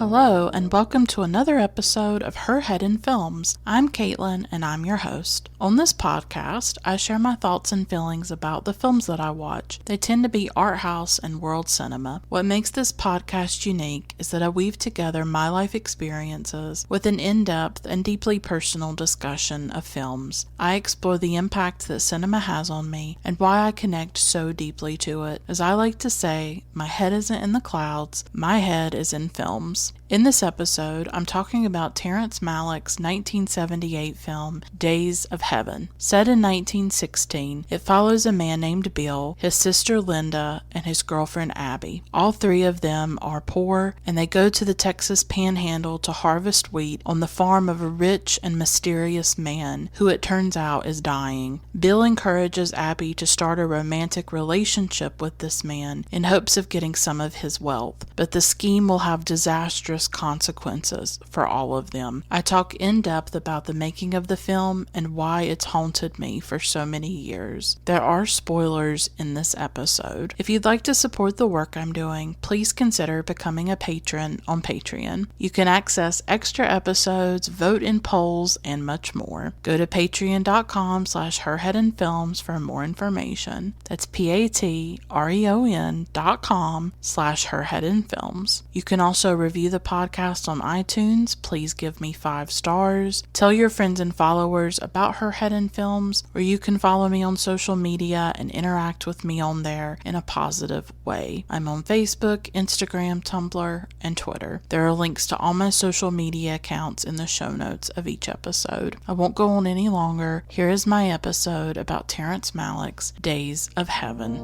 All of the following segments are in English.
Hello, and welcome to another episode of Her Head in Films. I'm Caitlin, and I'm your host. On this podcast, I share my thoughts and feelings about the films that I watch. They tend to be art house and world cinema. What makes this podcast unique is that I weave together my life experiences with an in-depth and deeply personal discussion of films. I explore the impact that cinema has on me and why I connect so deeply to it. As I like to say, my head isn't in the clouds, my head is in films. In this episode, I'm talking about Terrence Malick's 1978 film, Days of Heaven. Set in 1916, it follows a man named Bill, his sister Linda, and his girlfriend Abby. All three of them are poor, and they go to the Texas panhandle to harvest wheat on the farm of a rich and mysterious man, who it turns out is dying. Bill encourages Abby to start a romantic relationship with this man in hopes of getting some of his wealth, but the scheme will have disastrous consequences for all of them. I talk in depth about the making of the film and why it's haunted me for so many years. There are spoilers in this episode. If you'd like to support the work I'm doing, please consider becoming a patron on Patreon. You can access extra episodes, vote in polls, and much more. Go to patreon.com/herheadinfilms for more information. That's patreon.com/herheadinfilms. You can also review the podcast on iTunes. Please give me 5 stars. Tell your friends and followers about Her Head in Films, or you can follow me on social media and interact with me on there in a positive way. I'm on Facebook, Instagram, Tumblr, and Twitter. There are links to all my social media accounts in the show notes of each episode. I won't go on any longer. Here is my episode about Terrence Malick's Days of Heaven.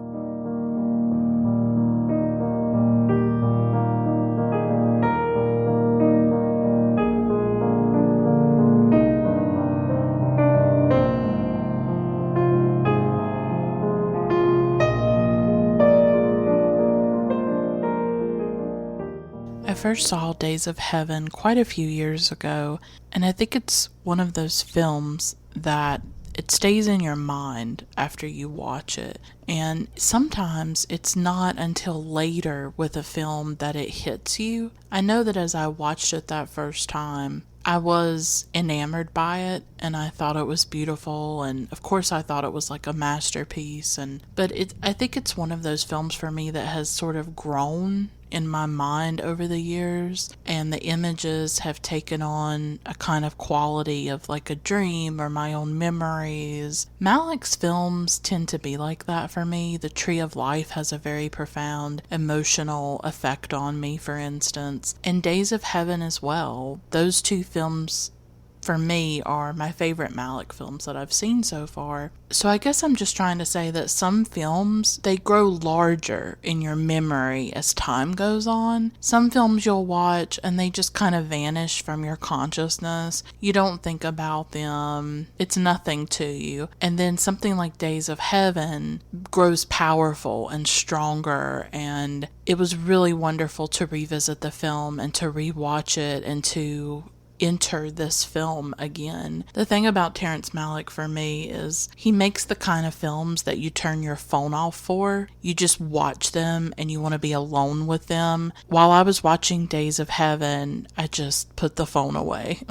I first saw Days of Heaven quite a few years ago, and I think it's one of those films that it stays in your mind after you watch it. And sometimes it's not until later with a film that it hits you. I know that as I watched it that first time, I was enamored by it, and I thought it was beautiful, and of course I thought it was like a masterpiece. But I think it's one of those films for me that has sort of grown in my mind over the years, and the images have taken on a kind of quality of like a dream or my own memories. Malick's films tend to be like that for me. The Tree of Life has a very profound emotional effect on me, for instance, and Days of Heaven as well. Those two films for me are my favorite Malick films that I've seen so far. So I guess I'm just trying to say that some films, they grow larger in your memory as time goes on. Some films you'll watch and they just kind of vanish from your consciousness. You don't think about them. It's nothing to you. And then something like Days of Heaven grows powerful and stronger, and it was really wonderful to revisit the film and to rewatch it and to enter this film again. The thing about Terrence Malick for me is he makes the kind of films that you turn your phone off for. You just watch them and you want to be alone with them. While I was watching Days of Heaven, I just put the phone away.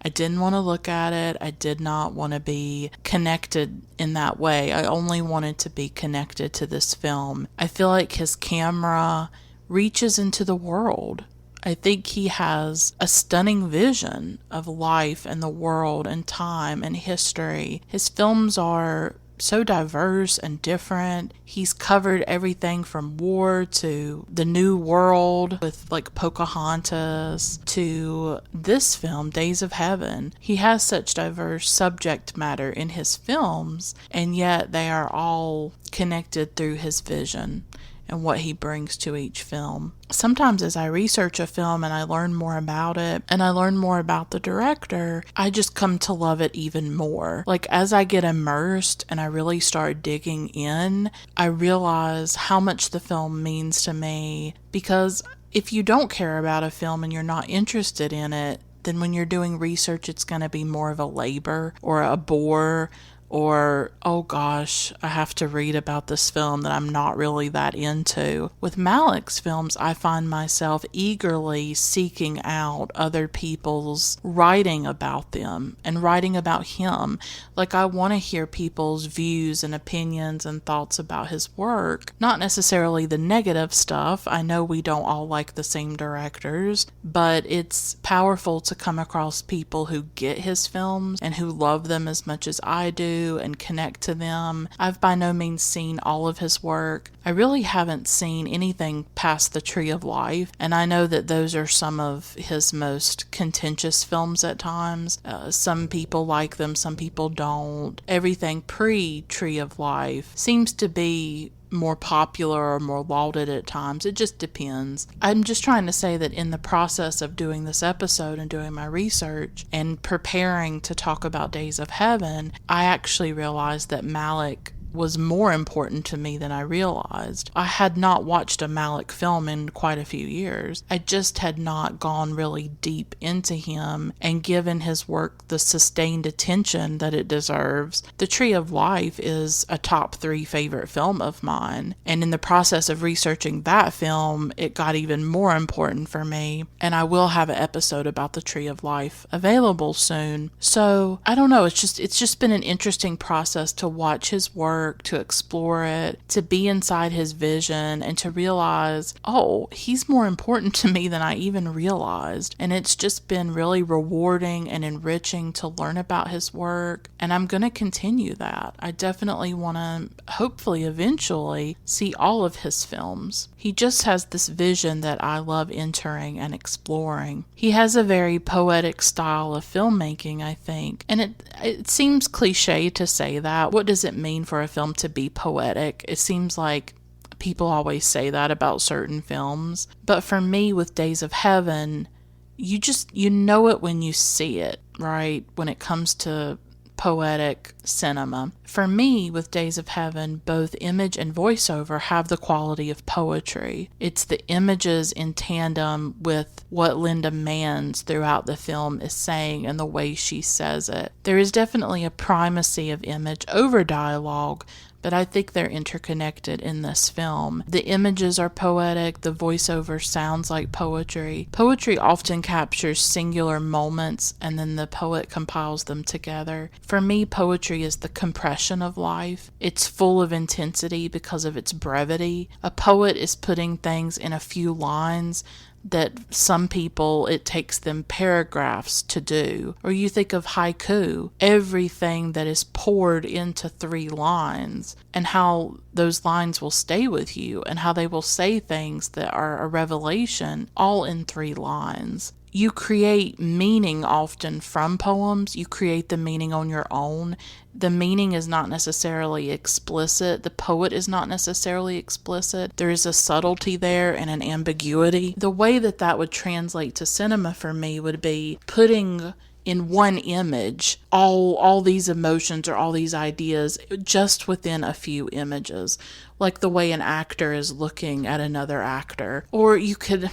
I didn't want to look at it. I did not want to be connected in that way. I only wanted to be connected to this film. I feel like his camera reaches into the world. I think he has a stunning vision of life and the world and time and history. His films are so diverse and different. He's covered everything from war to the New World with like Pocahontas to this film, Days of Heaven. He has such diverse subject matter in his films, and yet they are all connected through his vision and what he brings to each film. Sometimes as I research a film and I learn more about it and I learn more about the director, I just come to love it even more. Like as I get immersed and I really start digging in, I realize how much the film means to me, because if you don't care about a film and you're not interested in it, then when you're doing research, it's going to be more of a labor or a bore, or, oh gosh, I have to read about this film that I'm not really that into. With Malick's films, I find myself eagerly seeking out other people's writing about them and writing about him. Like, I want to hear people's views and opinions and thoughts about his work. Not necessarily the negative stuff. I know we don't all like the same directors, but it's powerful to come across people who get his films and who love them as much as I do and connect to them. I've by no means seen all of his work. I really haven't seen anything past The Tree of Life, and I know that those are some of his most contentious films at times. Some people like them, some people don't. Everything pre-Tree of Life seems to be more popular or more lauded at times. It just depends. I'm just trying to say that in the process of doing this episode and doing my research and preparing to talk about Days of Heaven, I actually realized that Malick was more important to me than I realized. I had not watched a Malick film in quite a few years. I just had not gone really deep into him and given his work the sustained attention that it deserves. The Tree of Life is a top 3 favorite film of mine, and in the process of researching that film, it got even more important for me, and I will have an episode about the Tree of Life available soon. So, I don't know, it's just been an interesting process to watch his work, to explore it, to be inside his vision, and to realize, oh, he's more important to me than I even realized. And it's just been really rewarding and enriching to learn about his work, and I'm going to continue that. I definitely want to, hopefully, eventually, see all of his films. He just has this vision that I love entering and exploring. He has a very poetic style of filmmaking, I think, and it seems cliche to say that. What does it mean for a film to be poetic? It seems like people always say that about certain films, but for me, with Days of Heaven, you know it when you see it, right? When it comes to poetic cinema. For me, with Days of Heaven, both image and voiceover have the quality of poetry. It's the images in tandem with what Linda Manns throughout the film is saying and the way she says it. There is definitely a primacy of image over dialogue, but I think they're interconnected in this film. The images are poetic, the voiceover sounds like poetry. Poetry often captures singular moments and then the poet compiles them together. For me, poetry is the compression of life. It's full of intensity because of its brevity. A poet is putting things in a few lines that some people, it takes them paragraphs to do. Or you think of haiku, everything that is poured into 3 lines, and how those lines will stay with you, and how they will say things that are a revelation, all in 3 lines. You create meaning often from poems. You create the meaning on your own. The meaning is not necessarily explicit. The poet is not necessarily explicit. There is a subtlety there and an ambiguity. The way that would translate to cinema for me would be putting in one image all these emotions or all these ideas just within a few images, like the way an actor is looking at another actor. Or you could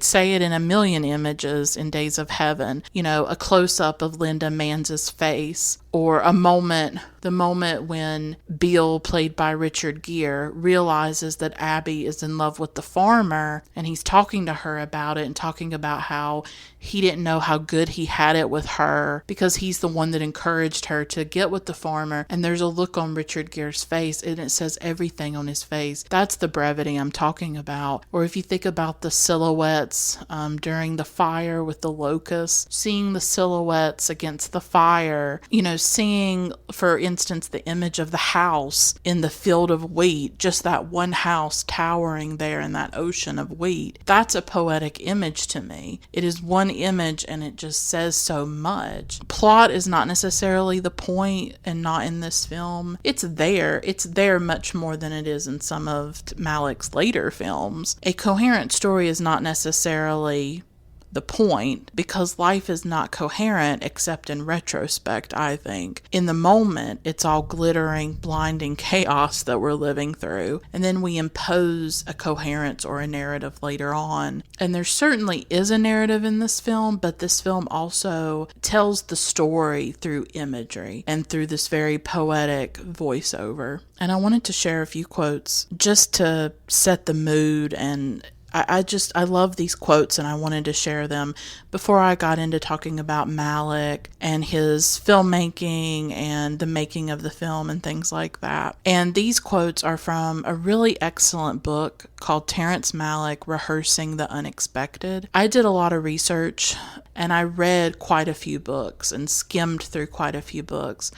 say it in a million images in Days of Heaven, a close-up of Linda Manns' face, or the moment when Bill, played by Richard Gere, realizes that Abby is in love with the farmer, and he's talking to her about it and talking about how he didn't know how good he had it with her because he's the one that encouraged her to get with the farmer. And there's a look on Richard Gere's face and it says everything on his face. That's the brevity I'm talking about. Or if you think about the silhouettes during the fire with the locusts, seeing the silhouettes against the fire, seeing, for instance, the image of the house in the field of wheat, just that one house towering there in that ocean of wheat. That's a poetic image to me. It is one image and it just says so much. Plot is not necessarily the point, and not in this film. It's there much more than it is in some of Malick's later films. A coherent story is not necessarily the point, because life is not coherent except in retrospect, I think. In the moment, it's all glittering, blinding chaos that we're living through, and then we impose a coherence or a narrative later on. And there certainly is a narrative in this film, but this film also tells the story through imagery and through this very poetic voiceover. And I wanted to share a few quotes just to set the mood, and I love these quotes, and I wanted to share them before I got into talking about Malick and his filmmaking and the making of the film and things like that. And these quotes are from a really excellent book called Terrence Malick, Rehearsing the Unexpected. I did a lot of research, and I read quite a few books and skimmed through quite a few books.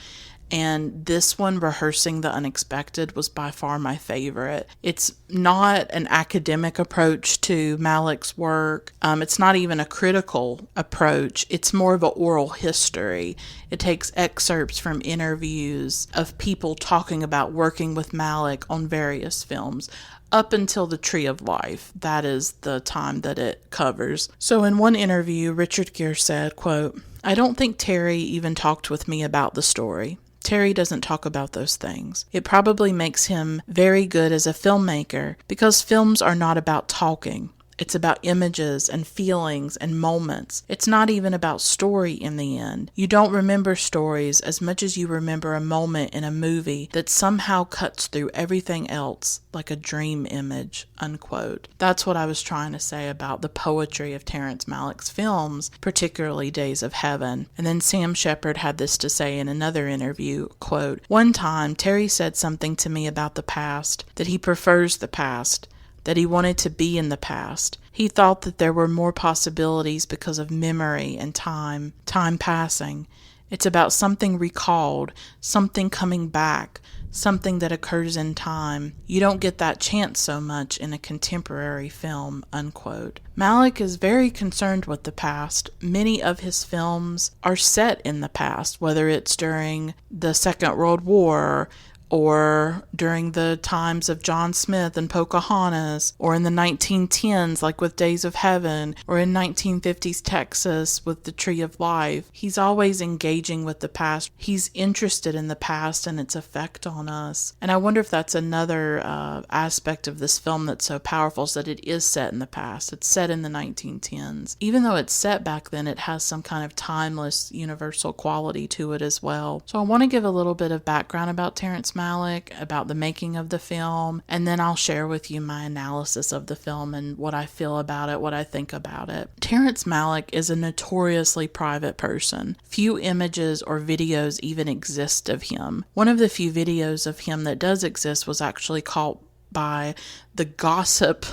And this one, Rehearsing the Unexpected, was by far my favorite. It's not an academic approach to Malick's work. It's not even a critical approach. It's more of an oral history. It takes excerpts from interviews of people talking about working with Malick on various films, up until The Tree of Life. That is the time that it covers. So in one interview, Richard Gere said, quote, "I don't think Terry even talked with me about the story. Terry doesn't talk about those things. It probably makes him very good as a filmmaker, because films are not about talking. It's about images and feelings and moments. It's not even about story in the end. You don't remember stories as much as you remember a moment in a movie that somehow cuts through everything else, like a dream image," unquote. That's what I was trying to say about the poetry of Terrence Malick's films, particularly Days of Heaven. And then Sam Shepard had this to say in another interview, quote, "One time, Terry said something to me about the past, that he prefers the past, that he wanted to be in the past. He thought that there were more possibilities because of memory and time passing. It's about something recalled, something coming back, something that occurs in time. You don't get that chance so much in a contemporary film," unquote. Malick is very concerned with the past. Many of his films are set in the past, whether it's during the Second World War, or during the times of John Smith and Pocahontas, or in the 1910s like with Days of Heaven, or in 1950s Texas with The Tree of Life. He's always engaging with the past. He's interested in the past and its effect on us. And I wonder if that's another aspect of this film that's so powerful, is that it is set in the past. It's set in the 1910s. Even though it's set back then, it has some kind of timeless, universal quality to it as well. So I want to give a little bit of background about Terrence Malick, about the making of the film, and then I'll share with you my analysis of the film and what I feel about it, what I think about it. Terrence Malick is a notoriously private person. Few images or videos even exist of him. One of the few videos of him that does exist was actually caught by the gossip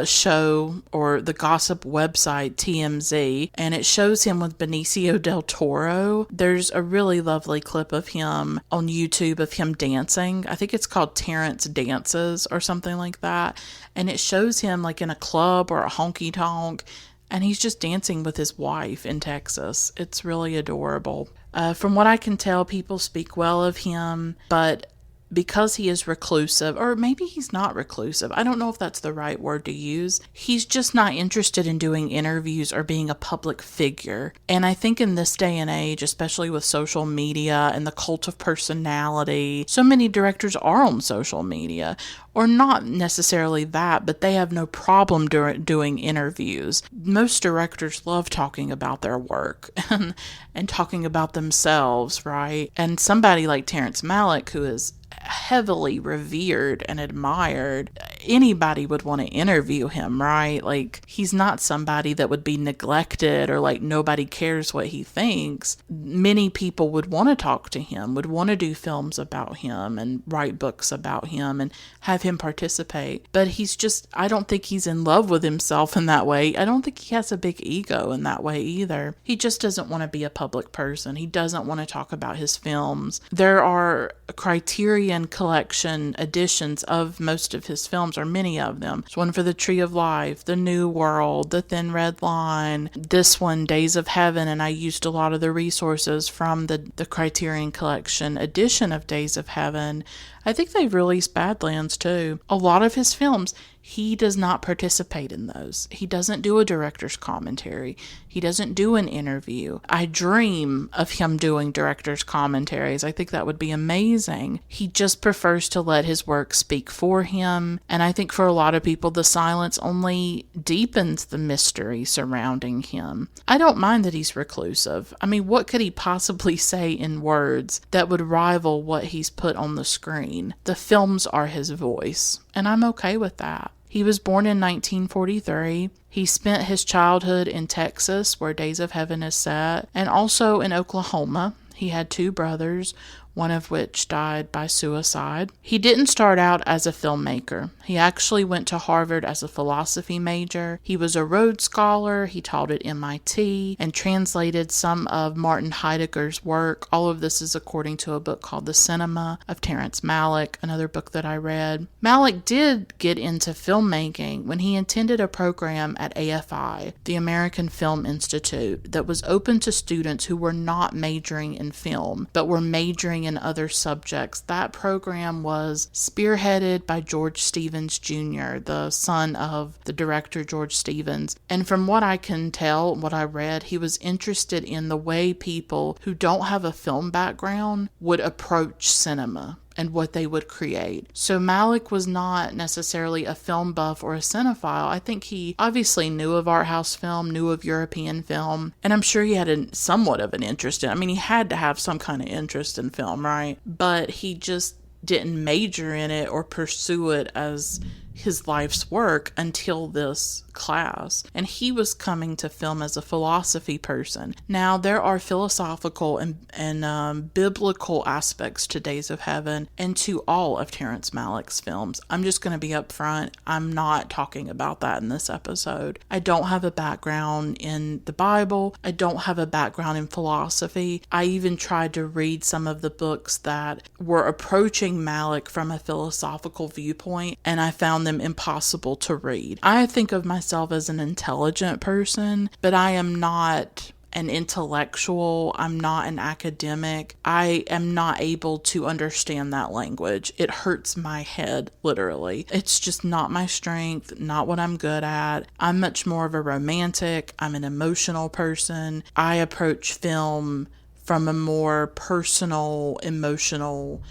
show, or the gossip website TMZ, and it shows him with Benicio del Toro. There's a really lovely clip of him on YouTube of him dancing. I think it's called Terrence Dances or something like that, and it shows him like in a club or a honky tonk, and he's just dancing with his wife in Texas. It's really adorable. From what I can tell, people speak well of him, but because he is reclusive, or maybe he's not reclusive, I don't know if that's the right word to use, he's just not interested in doing interviews or being a public figure. And I think in this day and age, especially with social media and the cult of personality, so many directors are on social media, or not necessarily that, but they have no problem doing interviews. Most directors love talking about their work and talking about themselves, right? And somebody like Terrence Malick, who is heavily revered and admired, anybody would want to interview him, right? Like, he's not somebody that would be neglected or like nobody cares what he thinks. Many people would want to talk to him, would want to do films about him and write books about him and have him participate. But he's just, I don't think he's in love with himself in that way. I don't think he has a big ego in that way either. He just doesn't want to be a public person. He doesn't want to talk about his films. There are Criterion Collection editions of most of his films films, or many of them. There's one for The Tree of Life, The New World, The Thin Red Line, this one, Days of Heaven, and I used a lot of the resources from the Criterion Collection edition of Days of Heaven. I think they've released Badlands too. A lot of his films, he does not participate in those. He doesn't do a director's commentary. He doesn't do an interview. I dream of him doing director's commentaries. I think that would be amazing. He just prefers to let his work speak for him. And I think for a lot of people, the silence only deepens the mystery surrounding him. I don't mind that he's reclusive. I mean, what could he possibly say in words that would rival what he's put on the screen? The films are his voice, and I'm okay with that. He was born in 1943. He spent his childhood in Texas, where Days of Heaven is set, and also in Oklahoma. He had 2 brothers, one of which died by suicide. He didn't start out as a filmmaker. He actually went to Harvard as a philosophy major. He was a Rhodes Scholar. He taught at MIT and translated some of Martin Heidegger's work. All of this is according to a book called The Cinema of Terrence Malick, another book that I read. Malick did get into filmmaking when he attended a program at AFI, the American Film Institute, that was open to students who were not majoring in film, but were majoring in other subjects. That program was spearheaded by George Stevens Jr., the son of the director George Stevens. And from what I can tell, what I read, he was interested in the way people who don't have a film background would approach cinema and what they would create. So Malick was not necessarily a film buff or a cinephile. I think he obviously knew of art house film, knew of European film, and I'm sure he had somewhat of an interest in it. I mean, he had to have some kind of interest in film, right? But he just didn't major in it or pursue it as his life's work until this class. And he was coming to film as a philosophy person. Now, there are philosophical and biblical aspects to Days of Heaven and to all of Terrence Malick's films. I'm just going to be upfront. I'm not talking about that in this episode. I don't have a background in the Bible. I don't have a background in philosophy. I even tried to read some of the books that were approaching Malick from a philosophical viewpoint, and I found them impossible to read. I think of myself as an intelligent person, but I am not an intellectual. I'm not an academic. I am not able to understand that language. It hurts my head, literally. It's just not my strength, not what I'm good at. I'm much more of a romantic. I'm an emotional person. I approach film from a more personal, emotional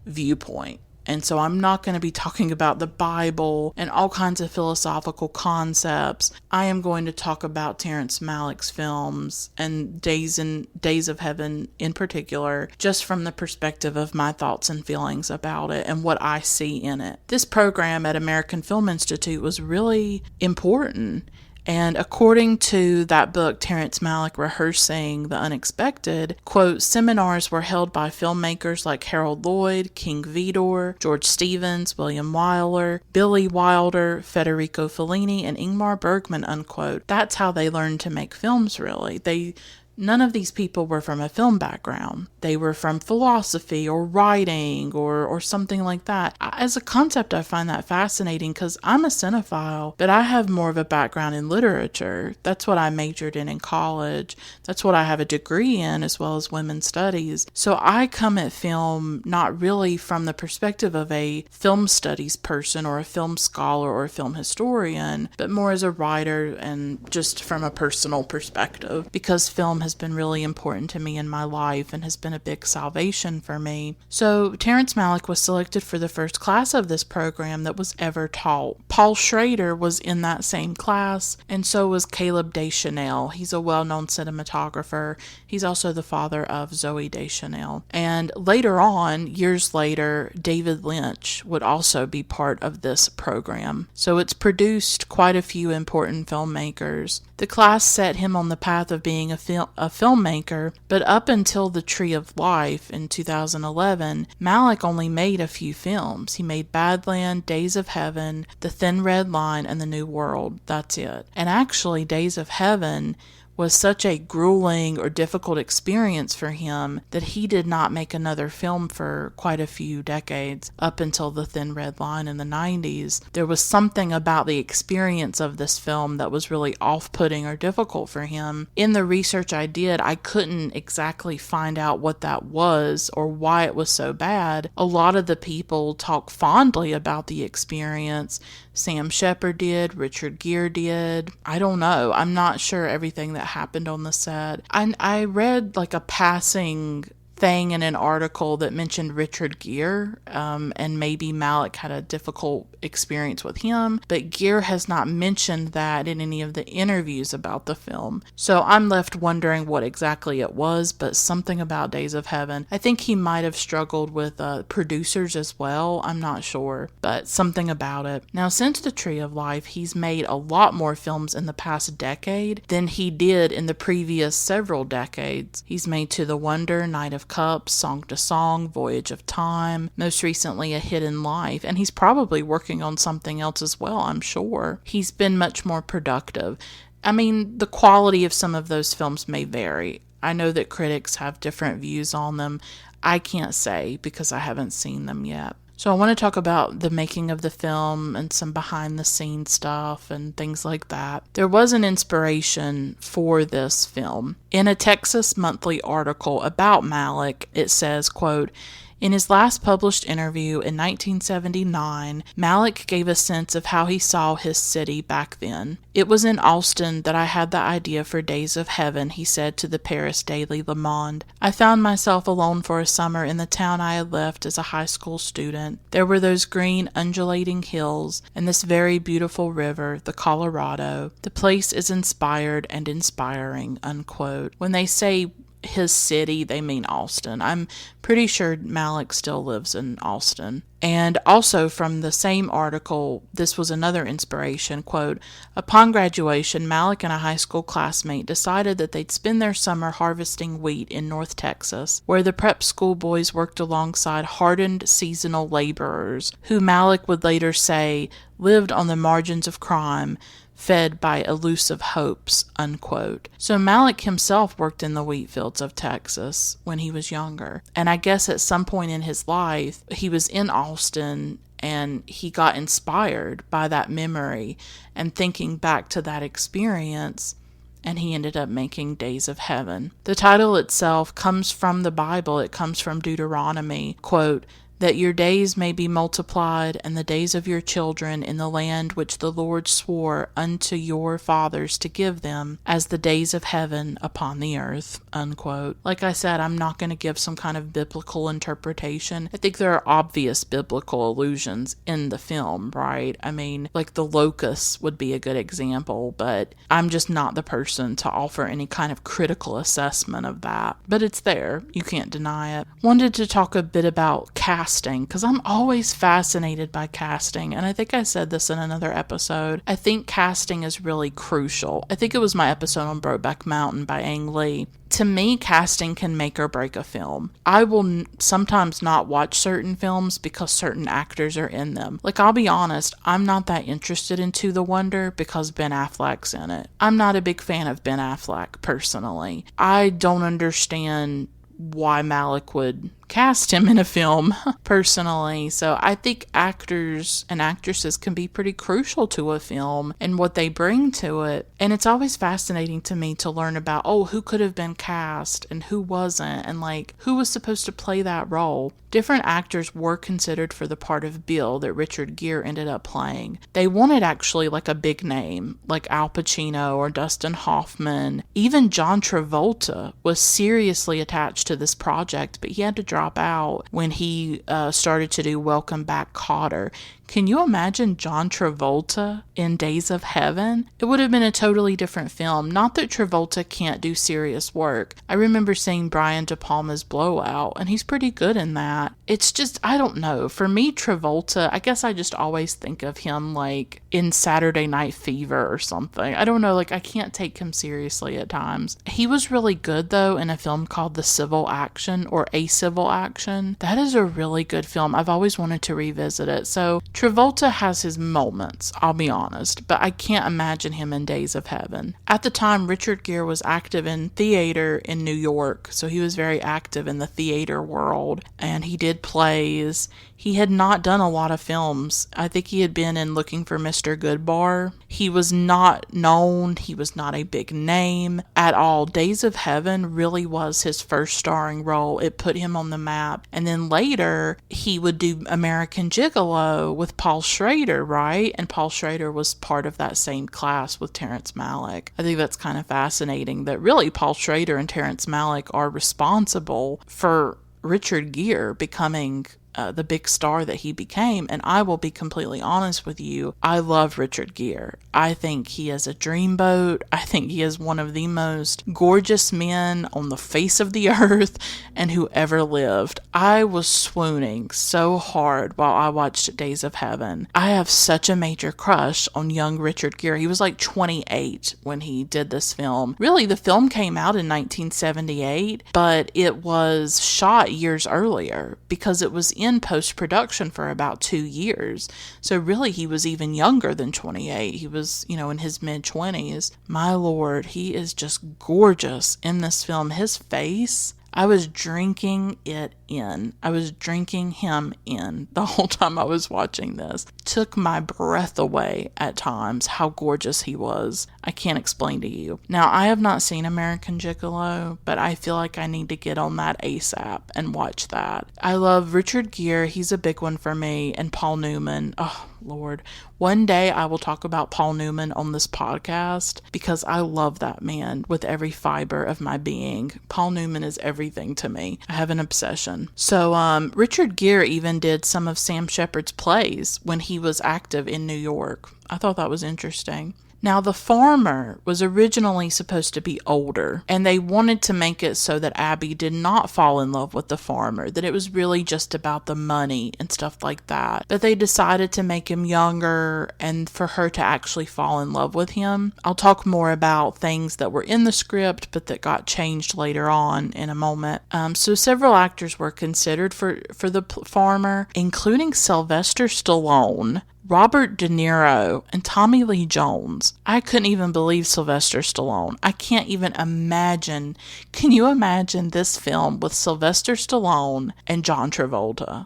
viewpoint. And so I'm not going to be talking about the Bible and all kinds of philosophical concepts. I am going to talk about Terrence Malick's films and Days of Heaven in particular, just from the perspective of my thoughts and feelings about it and what I see in it. This program at American Film Institute was really important. And according to that book, Terrence Malick Rehearsing the Unexpected, quote, seminars were held by filmmakers like Harold Lloyd, King Vidor, George Stevens, William Wyler, Billy Wilder, Federico Fellini, and Ingmar Bergman, unquote. That's how they learned to make films, really. None of these people were from a film background. They were from philosophy or writing or something like that. As a concept, I find that fascinating because I'm a cinephile, but I have more of a background in literature. That's what I majored in college. That's what I have a degree in, as well as women's studies. So I come at film not really from the perspective of a film studies person or a film scholar or a film historian, but more as a writer and just from a personal perspective, because film has been really important to me in my life and has been a big salvation for me. So Terrence Malick was selected for the first class of this program that was ever taught. Paul Schrader was in that same class, and so was Caleb Deschanel. He's a well-known cinematographer. He's also the father of Zooey Deschanel. And later on, years later, David Lynch would also be part of this program. So it's produced quite a few important filmmakers. The class set him on the path of being a filmmaker, but up until The Tree of Life in 2011, Malick only made a few films. He made Badland, Days of Heaven, The Thin Red Line, and The New World. That's it. And actually, Days of Heaven was such a grueling or difficult experience for him that he did not make another film for quite a few decades, up until The Thin Red Line in the 90s. There was something about the experience of this film that was really off-putting or difficult for him. In the research I did, I couldn't exactly find out what that was or why it was so bad. A lot of the people talk fondly about the experience. Sam Shepard did, Richard Gere did. I don't know. I'm not sure everything that happened on the set. I read like a passing thing in an article that mentioned Richard Gere, and maybe Malick had a difficult experience with him, but Gere has not mentioned that in any of the interviews about the film. So I'm left wondering what exactly it was, but something about Days of Heaven. I think he might have struggled with producers as well. I'm not sure, but something about it. Now, since The Tree of Life, he's made a lot more films in the past decade than he did in the previous several decades. He's made To the Wonder, Night of Cups, Song to Song, Voyage of Time, most recently A Hidden Life, and he's probably working on something else as well, I'm sure. He's been much more productive. I mean, the quality of some of those films may vary. I know that critics have different views on them. I can't say because I haven't seen them yet. So I want to talk about the making of the film and some behind the scenes stuff and things like that. There was an inspiration for this film. In a Texas Monthly article about Malick, it says, quote, "In his last published interview in 1979, Malick gave a sense of how he saw his city back then. It was in Austin that I had the idea for Days of Heaven," he said to the Paris Daily Le Monde. "I found myself alone for a summer in the town I had left as a high school student. There were those green, undulating hills and this very beautiful river, the Colorado. The place is inspired and inspiring," unquote. When they say his city, they mean Austin. I'm pretty sure Malick still lives in Austin. And also from the same article, this was another inspiration, quote, "Upon graduation, Malick and a high school classmate decided that they'd spend their summer harvesting wheat in North Texas, where the prep school boys worked alongside hardened seasonal laborers, who Malick would later say lived on the margins of crime, fed by elusive hopes," unquote. So Malick himself worked in the wheat fields of Texas when he was younger. And I guess at some point in his life, he was in Austin and he got inspired by that memory and thinking back to that experience, and he ended up making Days of Heaven. The title itself comes from the Bible. It comes from Deuteronomy, quote, "That your days may be multiplied, and the days of your children in the land which the Lord swore unto your fathers to give them, as the days of heaven upon the earth," unquote. Like I said, I'm not going to give some kind of biblical interpretation. I think there are obvious biblical allusions in the film, right? I mean, like the locusts would be a good example, but I'm just not the person to offer any kind of critical assessment of that. But it's there. You can't deny it. Wanted to talk a bit about casting, because I'm always fascinated by casting, and I think I said this in another episode. I think casting is really crucial. I think it was my episode on Brokeback Mountain by Ang Lee. To me, casting can make or break a film. I will sometimes not watch certain films because certain actors are in them. Like, I'll be honest, I'm not that interested in To the Wonder because Ben Affleck's in it. I'm not a big fan of Ben Affleck, personally. I don't understand why Malick would cast him in a film, personally. So I think actors and actresses can be pretty crucial to a film and what they bring to it. And it's always fascinating to me to learn about, who could have been cast and who wasn't, and like who was supposed to play that role. Different actors were considered for the part of Bill that Richard Gere ended up playing. They wanted actually like a big name, like Al Pacino or Dustin Hoffman. Even John Travolta was seriously attached to this project, but he had to drop out when he started to do Welcome Back, Kotter. Can you imagine John Travolta in Days of Heaven? It would have been a totally different film. Not that Travolta can't do serious work. I remember seeing Brian De Palma's Blowout, and he's pretty good in that. It's just, I don't know. For me, Travolta, I guess I just always think of him like in Saturday Night Fever or something. I don't know, like I can't take him seriously at times. He was really good though in a film called The Civil Action or A Civil Action. That is a really good film. I've always wanted to revisit it. So Travolta has his moments, I'll be honest, but I can't imagine him in Days of Heaven. At the time, Richard Gere was active in theater in New York, so he was very active in the theater world, and he did plays. He had not done a lot of films. I think he had been in Looking for Mr. Goodbar. He was not known. He was not a big name at all. Days of Heaven really was his first starring role. It put him on the map. And then later, he would do American Gigolo with Paul Schrader, right? And Paul Schrader was part of that same class with Terrence Malick. I think that's kind of fascinating that really Paul Schrader and Terrence Malick are responsible for Richard Gere becoming the big star that he became. And I will be completely honest with you, I love Richard Gere. I think he is a dreamboat. I think he is one of the most gorgeous men on the face of the earth and who ever lived. I was swooning so hard while I watched Days of Heaven. I have such a major crush on young Richard Gere. He was like 28 when he did this film. Really, the film came out in 1978, but it was shot years earlier because it was in post-production for about 2 years. So really, he was even younger than 28. He was, in his mid-20s. My Lord, he is just gorgeous in this film. His face, I was drinking it in. I was drinking him in the whole time I was watching this. Took my breath away at times how gorgeous he was. I can't explain to you. Now, I have not seen American Gigolo, but I feel like I need to get on that ASAP and watch that. I love Richard Gere. He's a big one for me. And Paul Newman. Oh, Lord. One day I will talk about Paul Newman on this podcast because I love that man with every fiber of my being. Paul Newman is everything to me. I have an obsession. So Richard Gere even did some of Sam Shepard's plays when he was active in New York. I thought that was interesting. Now, the farmer was originally supposed to be older, and they wanted to make it so that Abby did not fall in love with the farmer, that it was really just about the money and stuff like that. But they decided to make him younger and for her to actually fall in love with him. I'll talk more about things that were in the script, but that got changed later on in a moment. So several actors were considered for the farmer, including Sylvester Stallone, Robert De Niro, and Tommy Lee Jones. I couldn't even believe Sylvester Stallone. I can't even imagine. Can you imagine this film with Sylvester Stallone and John Travolta?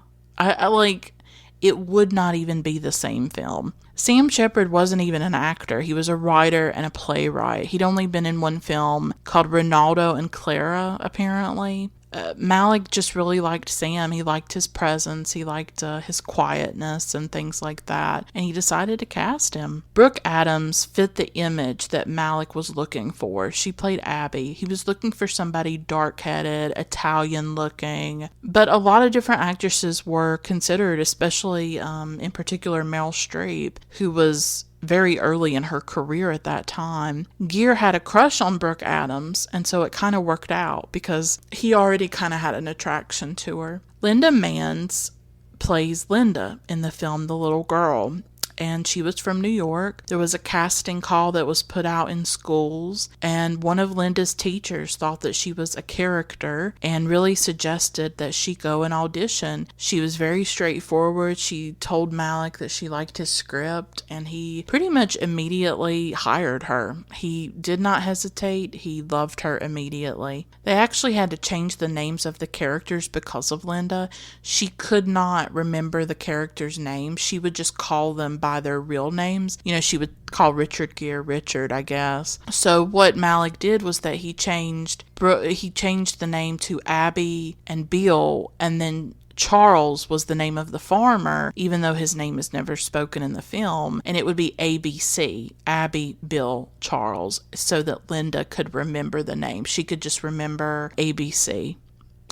It would not even be the same film. Sam Shepard wasn't even an actor. He was a writer and a playwright. He'd only been in one film called Ronaldo and Clara, apparently. Malick just really liked Sam. He liked his presence. He liked his quietness and things like that. And he decided to cast him. Brooke Adams fit the image that Malick was looking for. She played Abby. He was looking for somebody dark-headed, Italian-looking. But a lot of different actresses were considered, especially in particular Meryl Streep, who was very early in her career at that time. Gere had a crush on Brooke Adams, and so it kind of worked out because he already kind of had an attraction to her. Linda Manns plays Linda in the film The Little Girl, and she was from New York. There was a casting call that was put out in schools, and one of Linda's teachers thought that she was a character and really suggested that she go and audition. She was very straightforward. She told Malick that she liked his script, and he pretty much immediately hired her. He did not hesitate. He loved her immediately. They actually had to change the names of the characters because of Linda. She could not remember the characters' names. She would just call them by their real names. She would call Richard Gere Richard, I guess. So what Malick did was that he changed the name to Abby and Bill, and then Charles was the name of the farmer, even though his name is never spoken in the film, and it would be ABC, Abby, Bill, Charles, so that Linda could remember the name. She could just remember ABC,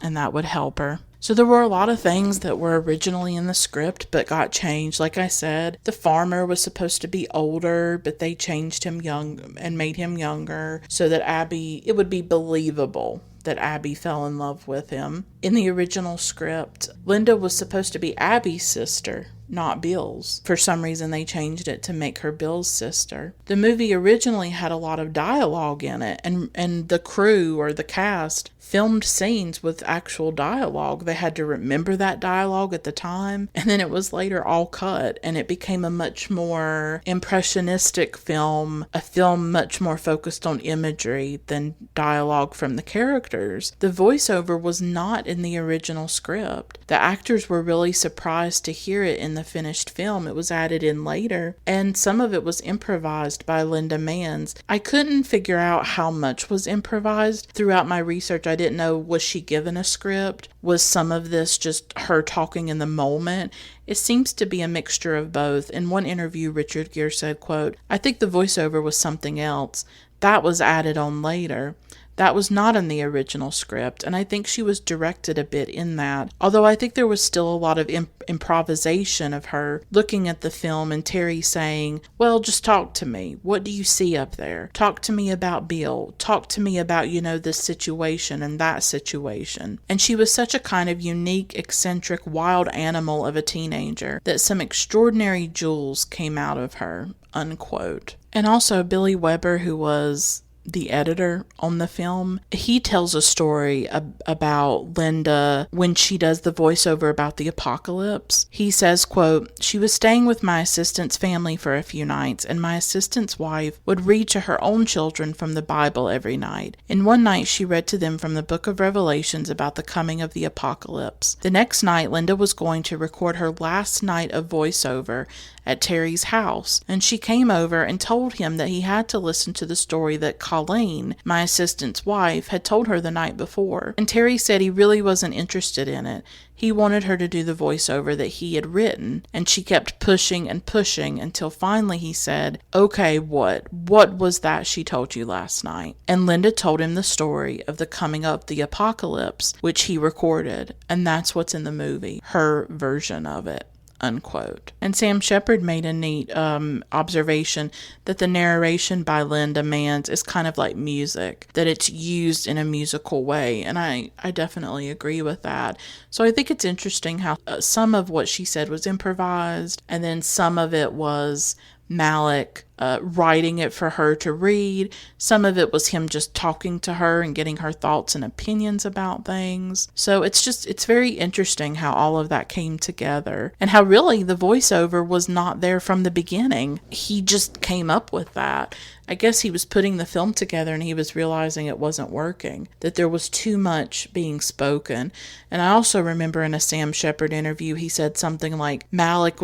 and that would help her. So there were a lot of things that were originally in the script but got changed. Like I said, the farmer was supposed to be older, but they changed him young and made him younger so that it would be believable that Abby fell in love with him. In the original script, Linda was supposed to be Abby's sister, not Bill's. For some reason, they changed it to make her Bill's sister. The movie originally had a lot of dialogue in it, and the crew or the cast filmed scenes with actual dialogue. They had to remember that dialogue at the time, and then it was later all cut, and it became a much more impressionistic film, a film much more focused on imagery than dialogue from the characters. The voiceover was not in the original script. The actors were really surprised to hear it in the finished film. It was added in later, and some of it was improvised by Linda Manns. I couldn't figure out how much was improvised. Throughout my research, I didn't know, was she given a script? Was some of this just her talking in the moment? It seems to be a mixture of both. In one interview, Richard Gere said, quote, "I think the voiceover was something else. That was added on later. That was not in the original script, and I think she was directed a bit in that. Although I think there was still a lot of improvisation of her looking at the film and Terry saying, well, just talk to me. What do you see up there? Talk to me about Bill. Talk to me about, this situation and that situation." And she was such a kind of unique, eccentric, wild animal of a teenager that some extraordinary jewels came out of her, unquote. And also Billy Weber, who was the editor on the film, he tells a story about Linda when she does the voiceover about the apocalypse. He says, quote, "She was staying with my assistant's family for a few nights, and my assistant's wife would read to her own children from the Bible every night. And one night she read to them from the book of Revelations about the coming of the apocalypse. The next night, Linda was going to record her last night of voiceover at Terry's house, and she came over and told him that he had to listen to the story that Colleen, my assistant's wife, had told her the night before. And Terry said he really wasn't interested in it. He wanted her to do the voiceover that he had written, and she kept pushing and pushing until finally he said, okay, what was that she told you last night? And Linda told him the story of the coming of the apocalypse, which he recorded, and that's what's in the movie, her version of it." Unquote. And Sam Shepard made a neat observation that the narration by Linda Manns is kind of like music, that it's used in a musical way, and I definitely agree with that. So I think it's interesting how some of what she said was improvised, and then some of it was Malick writing it for her to read. Some of it was him just talking to her and getting her thoughts and opinions about things. So it's very interesting how all of that came together, and how really the voiceover was not there from the beginning. He just came up with that. I guess he was putting the film together and he was realizing it wasn't working, that there was too much being spoken. And I also remember in a Sam Shepard interview, he said something like Malick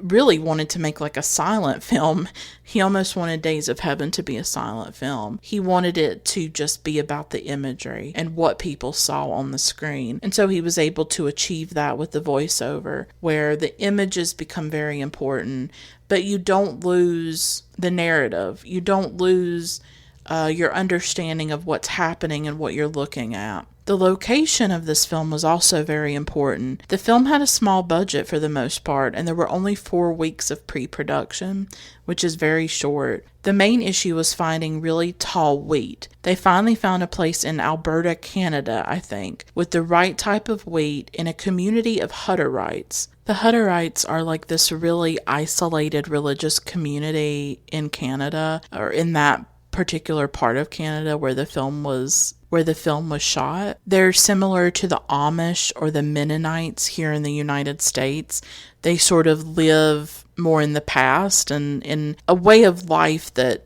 really wanted to make like a silent film. He almost wanted Days of Heaven to be a silent film. He wanted it to just be about the imagery and what people saw on the screen. And so he was able to achieve that with the voiceover, where the images become very important, but you don't lose the narrative. You don't lose your understanding of what's happening and what you're looking at. The location of this film was also very important. The film had a small budget for the most part, and there were only 4 weeks of pre-production, which is very short. The main issue was finding really tall wheat. They finally found a place in Alberta, Canada, I think, with the right type of wheat in a community of Hutterites. The Hutterites are like this really isolated religious community in Canada, or in that particular part of Canada where the film was shot. They're similar to the Amish or the Mennonites here in the United States. They sort of live more in the past and in a way of life that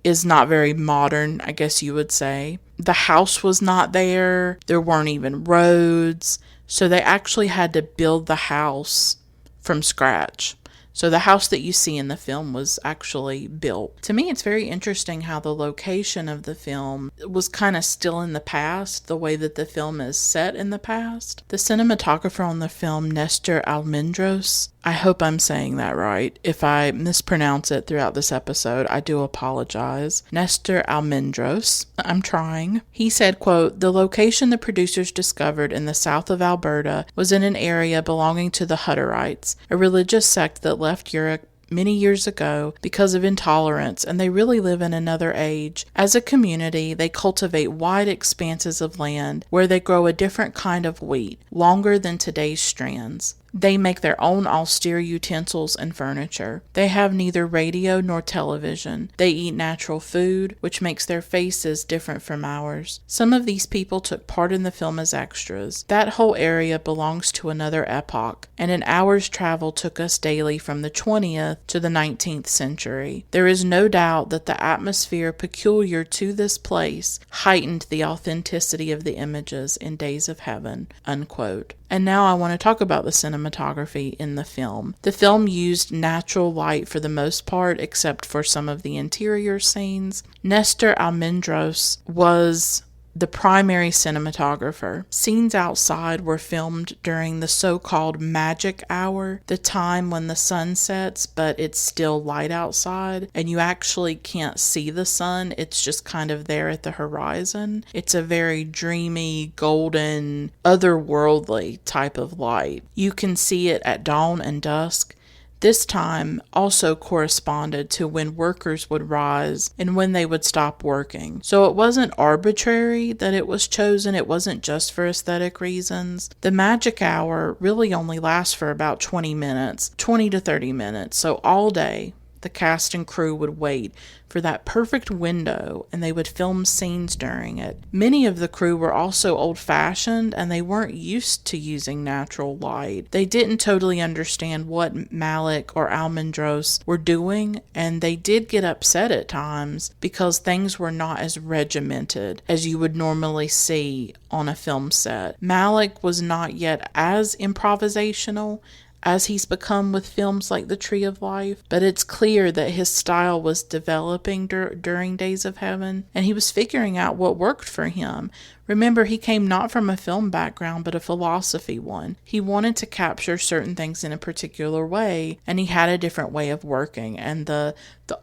is not very modern, I guess you would say. The house was not there. There weren't even roads. So they actually had to build the house from scratch. So the house that you see in the film was actually built. To me, it's very interesting how the location of the film was kind of still in the past, the way that the film is set in the past. The cinematographer on the film, Nestor Almendros, I hope I'm saying that right. If I mispronounce it throughout this episode, I do apologize. Nestor Almendros, I'm trying. He said, quote, "The location the producers discovered in the south of Alberta was in an area belonging to the Hutterites, a religious sect that left Europe many years ago because of intolerance, and they really live in another age. As a community, they cultivate wide expanses of land where they grow a different kind of wheat, longer than today's strands. They make their own austere utensils and furniture. They have neither radio nor television. They eat natural food, which makes their faces different from ours. Some of these people took part in the film as extras. That whole area belongs to another epoch, and an hour's travel took us daily from the 20th to the 19th century. There is no doubt that the atmosphere peculiar to this place heightened the authenticity of the images in Days of Heaven, unquote. And now I want to talk about the cinematography in the film. The film used natural light for the most part, except for some of the interior scenes. Nestor Almendros was the primary cinematographer. Scenes outside were filmed during the so-called magic hour, the time when the sun sets, but it's still light outside, and you actually can't see the sun. It's just kind of there at the horizon. It's a very dreamy, golden, otherworldly type of light. You can see it at dawn and dusk. This time also corresponded to when workers would rise and when they would stop working. So it wasn't arbitrary that it was chosen. It wasn't just for aesthetic reasons. The magic hour really only lasts for about 20 minutes, 20 to 30 minutes. So all day, the cast and crew would wait for that perfect window, and they would film scenes during it. Many of the crew were also old-fashioned, and they weren't used to using natural light. They didn't totally understand what Malick or Almendros were doing, and they did get upset at times because things were not as regimented as you would normally see on a film set. Malick was not yet as improvisational as he's become with films like The Tree of Life, but it's clear that his style was developing during Days of Heaven, and he was figuring out what worked for him. Remember, he came not from a film background, but a philosophy one. He wanted to capture certain things in a particular way, and he had a different way of working. And the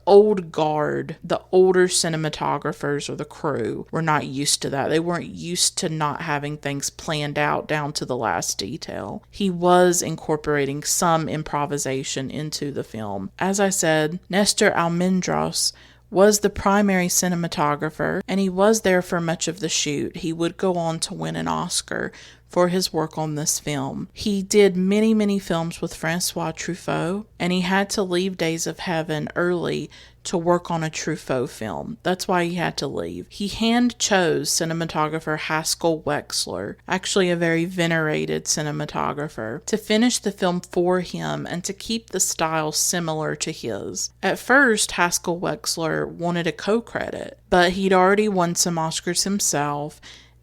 old guard, the older cinematographers or the crew were not used to that. They weren't used to not having things planned out down to the last detail. He was incorporating some improvisation into the film. As I said, Nestor Almendros was the primary cinematographer, and he was there for much of the shoot. He would go on to win an Oscar for his work on this film. He did many, many films with Francois Truffaut, and he had to leave Days of Heaven early to work on a Truffaut film. That's why he had to leave. He hand-chose cinematographer Haskell Wexler, actually a very venerated cinematographer, to finish the film for him and to keep the style similar to his. At first, Haskell Wexler wanted a co-credit, but he'd already won some Oscars himself,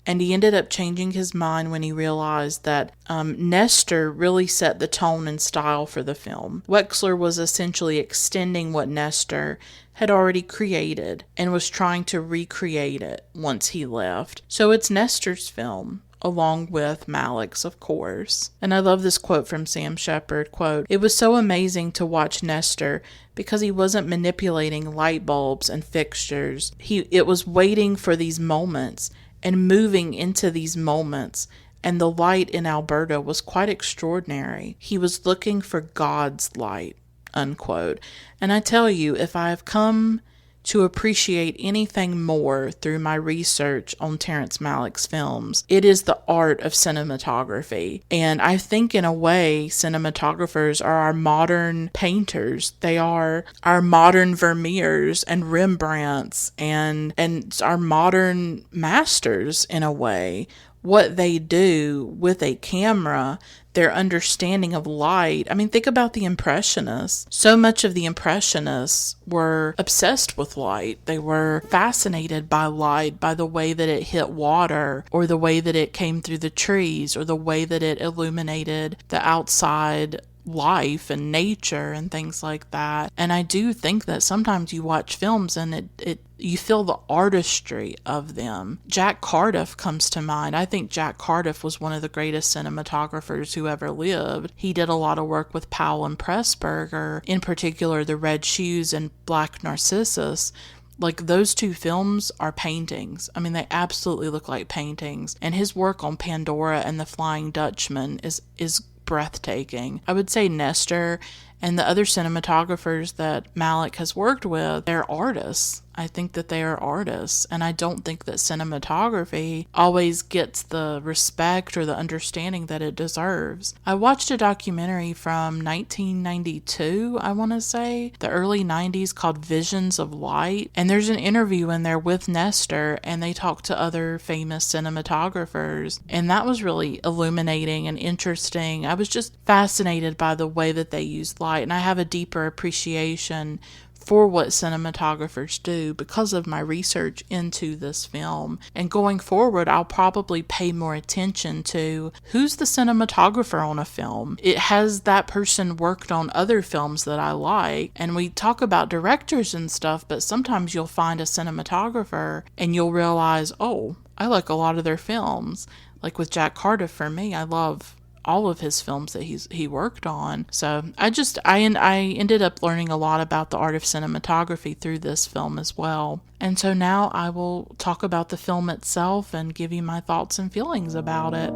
and he ended up changing his mind when he realized that Nestor really set the tone and style for the film. Wexler was essentially extending what Nestor had already created and was trying to recreate it once he left. So it's Nestor's film, along with Malick's, of course. And I love this quote from Sam Shepard, quote, "It was so amazing to watch Nestor because he wasn't manipulating light bulbs and fixtures. It was waiting for these moments and moving into these moments, and the light in Alberta was quite extraordinary. He was looking for God's light," unquote. And I tell you, if I have come to appreciate anything more through my research on Terrence Malick's films, it is the art of cinematography. And I think in a way, cinematographers are our modern painters. They are our modern Vermeers and Rembrandts and our modern masters in a way. What they do with a camera, their understanding of light. I mean, think about the Impressionists. So much of the Impressionists were obsessed with light. They were fascinated by light, by the way that it hit water, or the way that it came through the trees, or the way that it illuminated the outside life and nature and things like that. And I do think that sometimes you watch films and you feel the artistry of them. Jack Cardiff comes to mind. I think Jack Cardiff was one of the greatest cinematographers who ever lived. He did a lot of work with Powell and Pressburger, in particular The Red Shoes and Black Narcissus. Like, those two films are paintings. I mean, they absolutely look like paintings. And his work on Pandora and The Flying Dutchman is breathtaking. I would say Nestor and the other cinematographers that Malick has worked with, they're artists. I think that they are artists, and I don't think that cinematography always gets the respect or the understanding that it deserves. I watched a documentary from 1992, I want to say, the early 90s, called Visions of Light, and there's an interview in there with Nestor, and they talk to other famous cinematographers, and that was really illuminating and interesting. I was just fascinated by the way that they use light, and I have a deeper appreciation for what cinematographers do because of my research into this film. And going forward, I'll probably pay more attention to who's the cinematographer on a film. It has that person worked on other films that I like. And we talk about directors and stuff, but sometimes you'll find a cinematographer and you'll realize, oh, I like a lot of their films. Like with Jack Cardiff, for me, I love all of his films that he worked on. So I ended up learning a lot about the art of cinematography through this film as well. And so now I will talk about the film itself and give you my thoughts and feelings about it.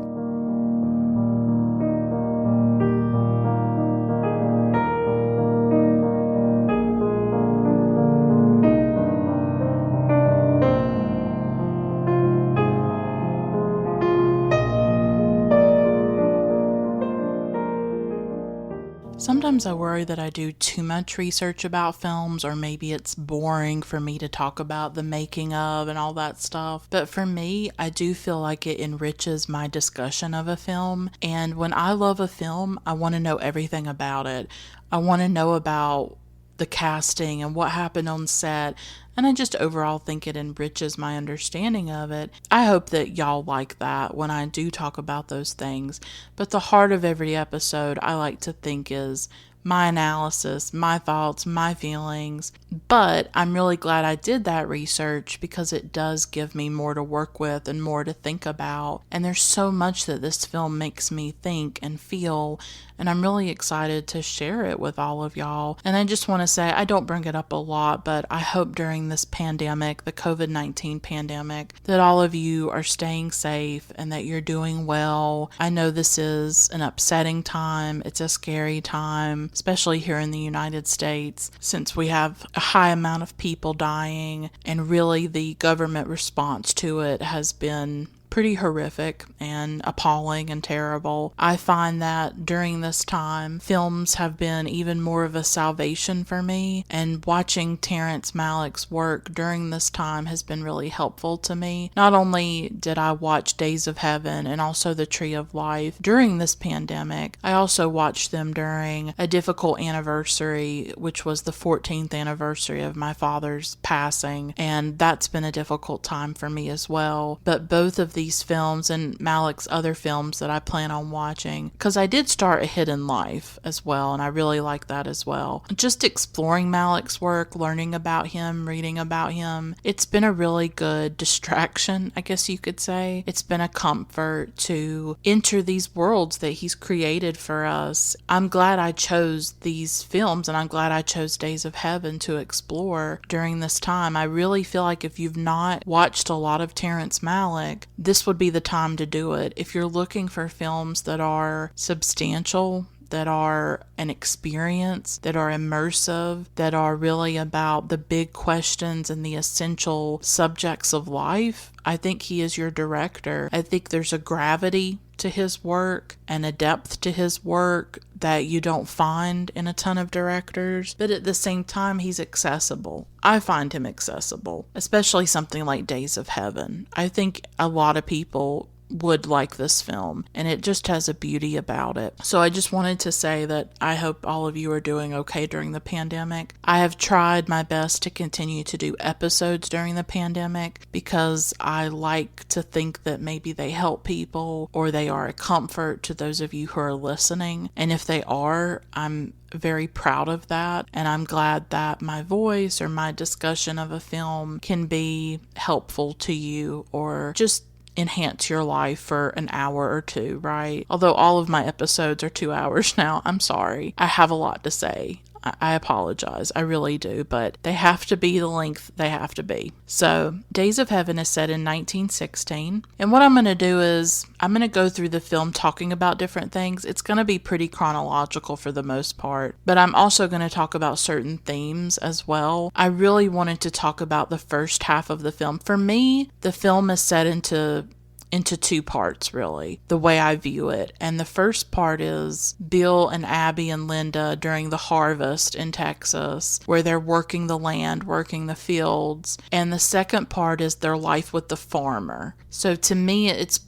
Sometimes I worry that I do too much research about films, or maybe it's boring for me to talk about the making of and all that stuff. But for me, I do feel like it enriches my discussion of a film. And when I love a film, I want to know everything about it. I want to know about the casting and what happened on set, and I just overall think it enriches my understanding of it. I hope that y'all like that when I do talk about those things, but the heart of every episode I like to think is my analysis, my thoughts, my feelings. But I'm really glad I did that research because it does give me more to work with and more to think about. And there's so much that this film makes me think and feel, and I'm really excited to share it with all of y'all. And I just want to say, I don't bring it up a lot, but I hope during this pandemic, the COVID-19 pandemic, that all of you are staying safe and that you're doing well. I know this is an upsetting time. It's a scary time, especially here in the United States, since we have a high amount of people dying, and really the government response to it has been pretty horrific and appalling and terrible. I find that during this time, films have been even more of a salvation for me, and watching Terrence Malick's work during this time has been really helpful to me. Not only did I watch Days of Heaven and also The Tree of Life during this pandemic, I also watched them during a difficult anniversary, which was the 14th anniversary of my father's passing, and that's been a difficult time for me as well. But both of these films and Malick's other films that I plan on watching, because I did start A Hidden Life as well, and I really like that as well. Just exploring Malick's work, learning about him, reading about him, it's been a really good distraction, I guess you could say. It's been a comfort to enter these worlds that he's created for us. I'm glad I chose these films, and I'm glad I chose Days of Heaven to explore during this time. I really feel like if you've not watched a lot of Terrence Malick, this would be the time to do it. If you're looking for films that are substantial, that are an experience, that are immersive, that are really about the big questions and the essential subjects of life, I think he is your director. I think there's a gravity to his work and a depth to his work that you don't find in a ton of directors, but at the same time, he's accessible. I find him accessible, especially something like Days of Heaven. I think a lot of people would like this film, and it just has a beauty about it. So I just wanted to say that I hope all of you are doing okay during the pandemic. I have tried my best to continue to do episodes during the pandemic because I like to think that maybe they help people or they are a comfort to those of you who are listening. And if they are, I'm very proud of that, and I'm glad that my voice or my discussion of a film can be helpful to you or just enhance your life for an hour or two, right? Although all of my episodes are 2 hours now, I'm sorry. I have a lot to say. I apologize. I really do. But they have to be the length they have to be. So, Days of Heaven is set in 1916. And what I'm going to do is I'm going to go through the film talking about different things. It's going to be pretty chronological for the most part. But I'm also going to talk about certain themes as well. I really wanted to talk about the first half of the film. For me, the film is set into two parts, really, the way I view it. And the first part is Bill and Abby and Linda during the harvest in Texas, where they're working the land, working the fields. And the second part is their life with the farmer. So to me, it's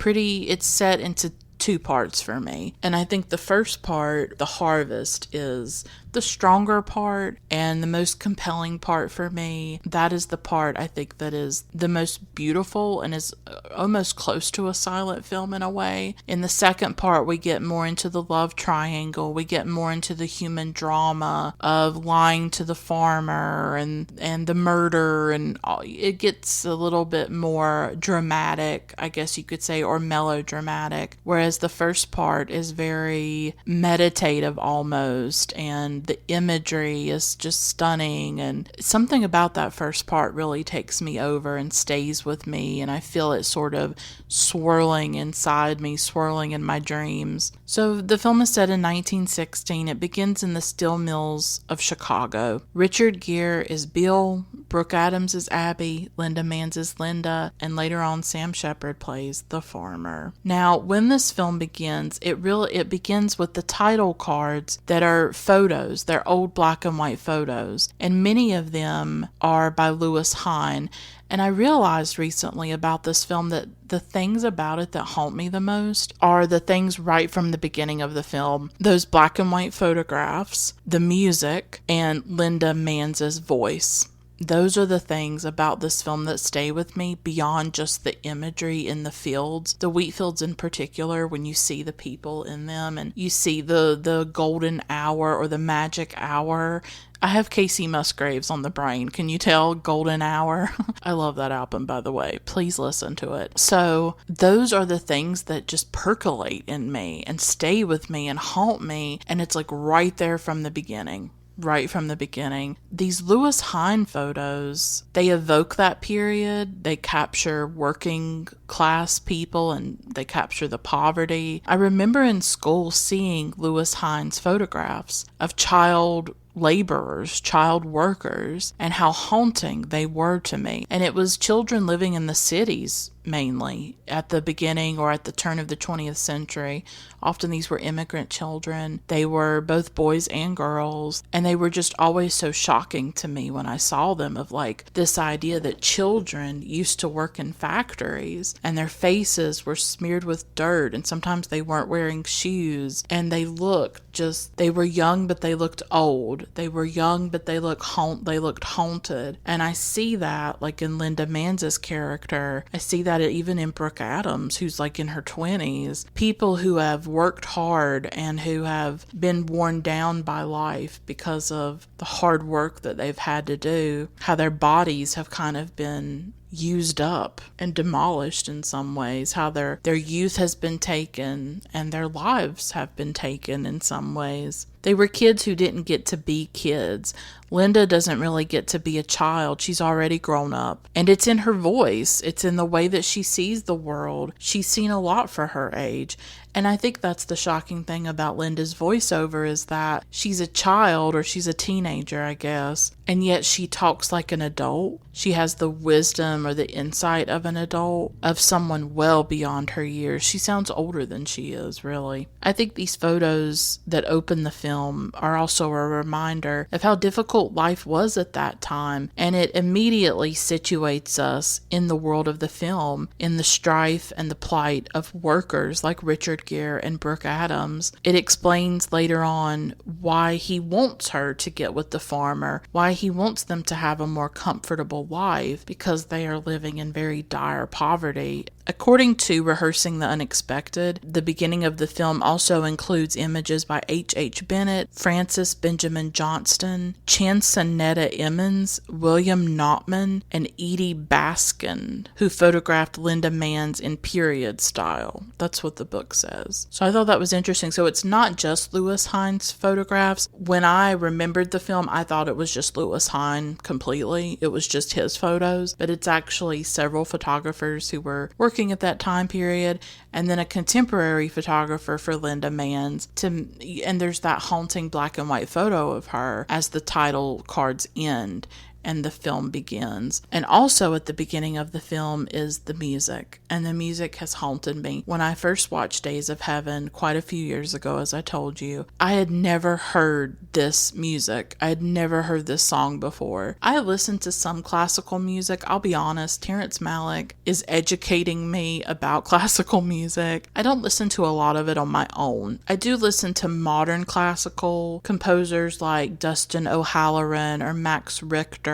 set into two parts for me. And I think the first part, the harvest, is the stronger part and the most compelling part for me. That is the part I think that is the most beautiful and is almost close to a silent film in a way. In the second part, we get more into the love triangle. We get more into the human drama of lying to the farmer and the murder, and it gets a little bit more dramatic, I guess you could say, or melodramatic. Whereas the first part is very meditative almost, and the imagery is just stunning, and something about that first part really takes me over and stays with me, and I feel it sort of swirling inside me, swirling in my dreams. So the film is set in 1916. It begins in the steel mills of Chicago. Richard Gere is Bill, Brooke Adams is Abby, Linda Manz is Linda, and later on Sam Shepard plays the farmer. Now, when this film begins, it begins with the title cards that are photos. They're old black and white photos, and many of them are by Lewis Hine. And I realized recently about this film that the things about it that haunt me the most are the things right from the beginning of the film. Those black and white photographs, the music, and Linda Manz's voice. Those are the things about this film that stay with me beyond just the imagery in the fields, the wheat fields in particular, when you see the people in them and you see the golden hour or the magic hour. I have Casey Musgraves on the brain. Can you tell? Golden Hour. I love that album, by the way. Please listen to it. So those are the things that just percolate in me and stay with me and haunt me. And it's like right there from the beginning. Right from the beginning. These Lewis Hine photos, they evoke that period. They capture working class people and they capture the poverty. I remember in school seeing Lewis Hine's photographs of child laborers, child workers, and how haunting they were to me. And it was children living in the cities mainly at the beginning or at the turn of the 20th century. Often these were immigrant children. They were both boys and girls, and they were just always so shocking to me when I saw them, of like this idea that children used to work in factories and their faces were smeared with dirt, and sometimes they weren't wearing shoes, and they were young but they looked old. They were young but they looked haunted. And I see that like in Linda Manz's character. I see that even in Brooke Adams, who's like in her 20s. People who have worked hard and who have been worn down by life because of the hard work that they've had to do, how their bodies have kind of been used up and demolished in some ways, how their youth has been taken and their lives have been taken in some ways. They were kids who didn't get to be kids. Linda doesn't really get to be a child. She's already grown up. And it's in her voice. It's in the way that she sees the world. She's seen a lot for her age. And I think that's the shocking thing about Linda's voiceover, is that she's a child, or she's a teenager, I guess, and yet she talks like an adult. She has the wisdom or the insight of an adult, of someone well beyond her years. She sounds older than she is, really. I think these photos that open the film are also a reminder of how difficult life was at that time, and it immediately situates us in the world of the film, in the strife and the plight of workers like Richard Gere and Brooke Adams. It explains later on why he wants her to get with the farmer, why he wants them to have a more comfortable life, because they are living in very dire poverty. According to Rehearsing the Unexpected, the beginning of the film also includes images by H. Bennett, Francis Benjamin Johnston, Chansonetta Emmons, William Naughtman, and Edie Baskin, who photographed Linda Manns in period style. That's what the book says. So I thought that was interesting. So it's not just Lewis Hines' photographs. When I remembered the film, I thought it was just Lewis Hine completely. It was just his photos, but it's actually several photographers who were working at that time period, and then a contemporary photographer for Linda Manns. And there's that haunting black and white photo of her as the title cards end and the film begins. And also at the beginning of the film is the music, and the music has haunted me. When I first watched Days of Heaven quite a few years ago, as I told you, I had never heard this music. I had never heard this song before. I listened to some classical music. I'll be honest, Terrence Malick is educating me about classical music. I don't listen to a lot of it on my own. I do listen to modern classical composers like Dustin O'Halloran or Max Richter,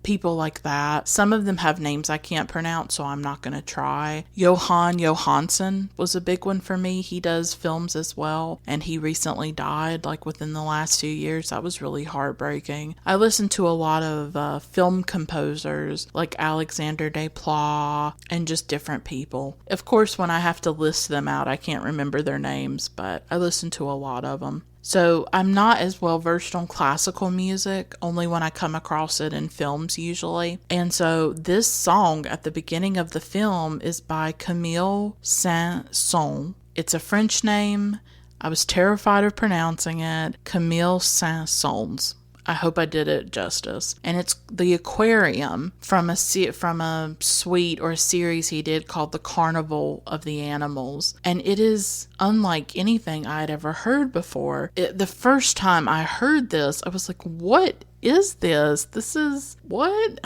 people like that. Some of them have names I can't pronounce, so I'm not going to try. Johan Johansson was a big one for me. He does films as well, and he recently died like within the last few years. That was really heartbreaking. I listen to a lot of film composers like Alexander Desplat and just different people. Of course, when I have to list them out, I can't remember their names, but I listen to a lot of them. So I'm not as well versed on classical music, only when I come across it in films usually. And so this song at the beginning of the film is by Camille Saint-Saëns. It's a French name. I was terrified of pronouncing it. Camille Saint-Saëns. I hope I did it justice. And it's the Aquarium from a suite or a series he did called The Carnival of the Animals. And it is unlike anything I had ever heard before. The first time I heard this, I was like, what is this? This is what?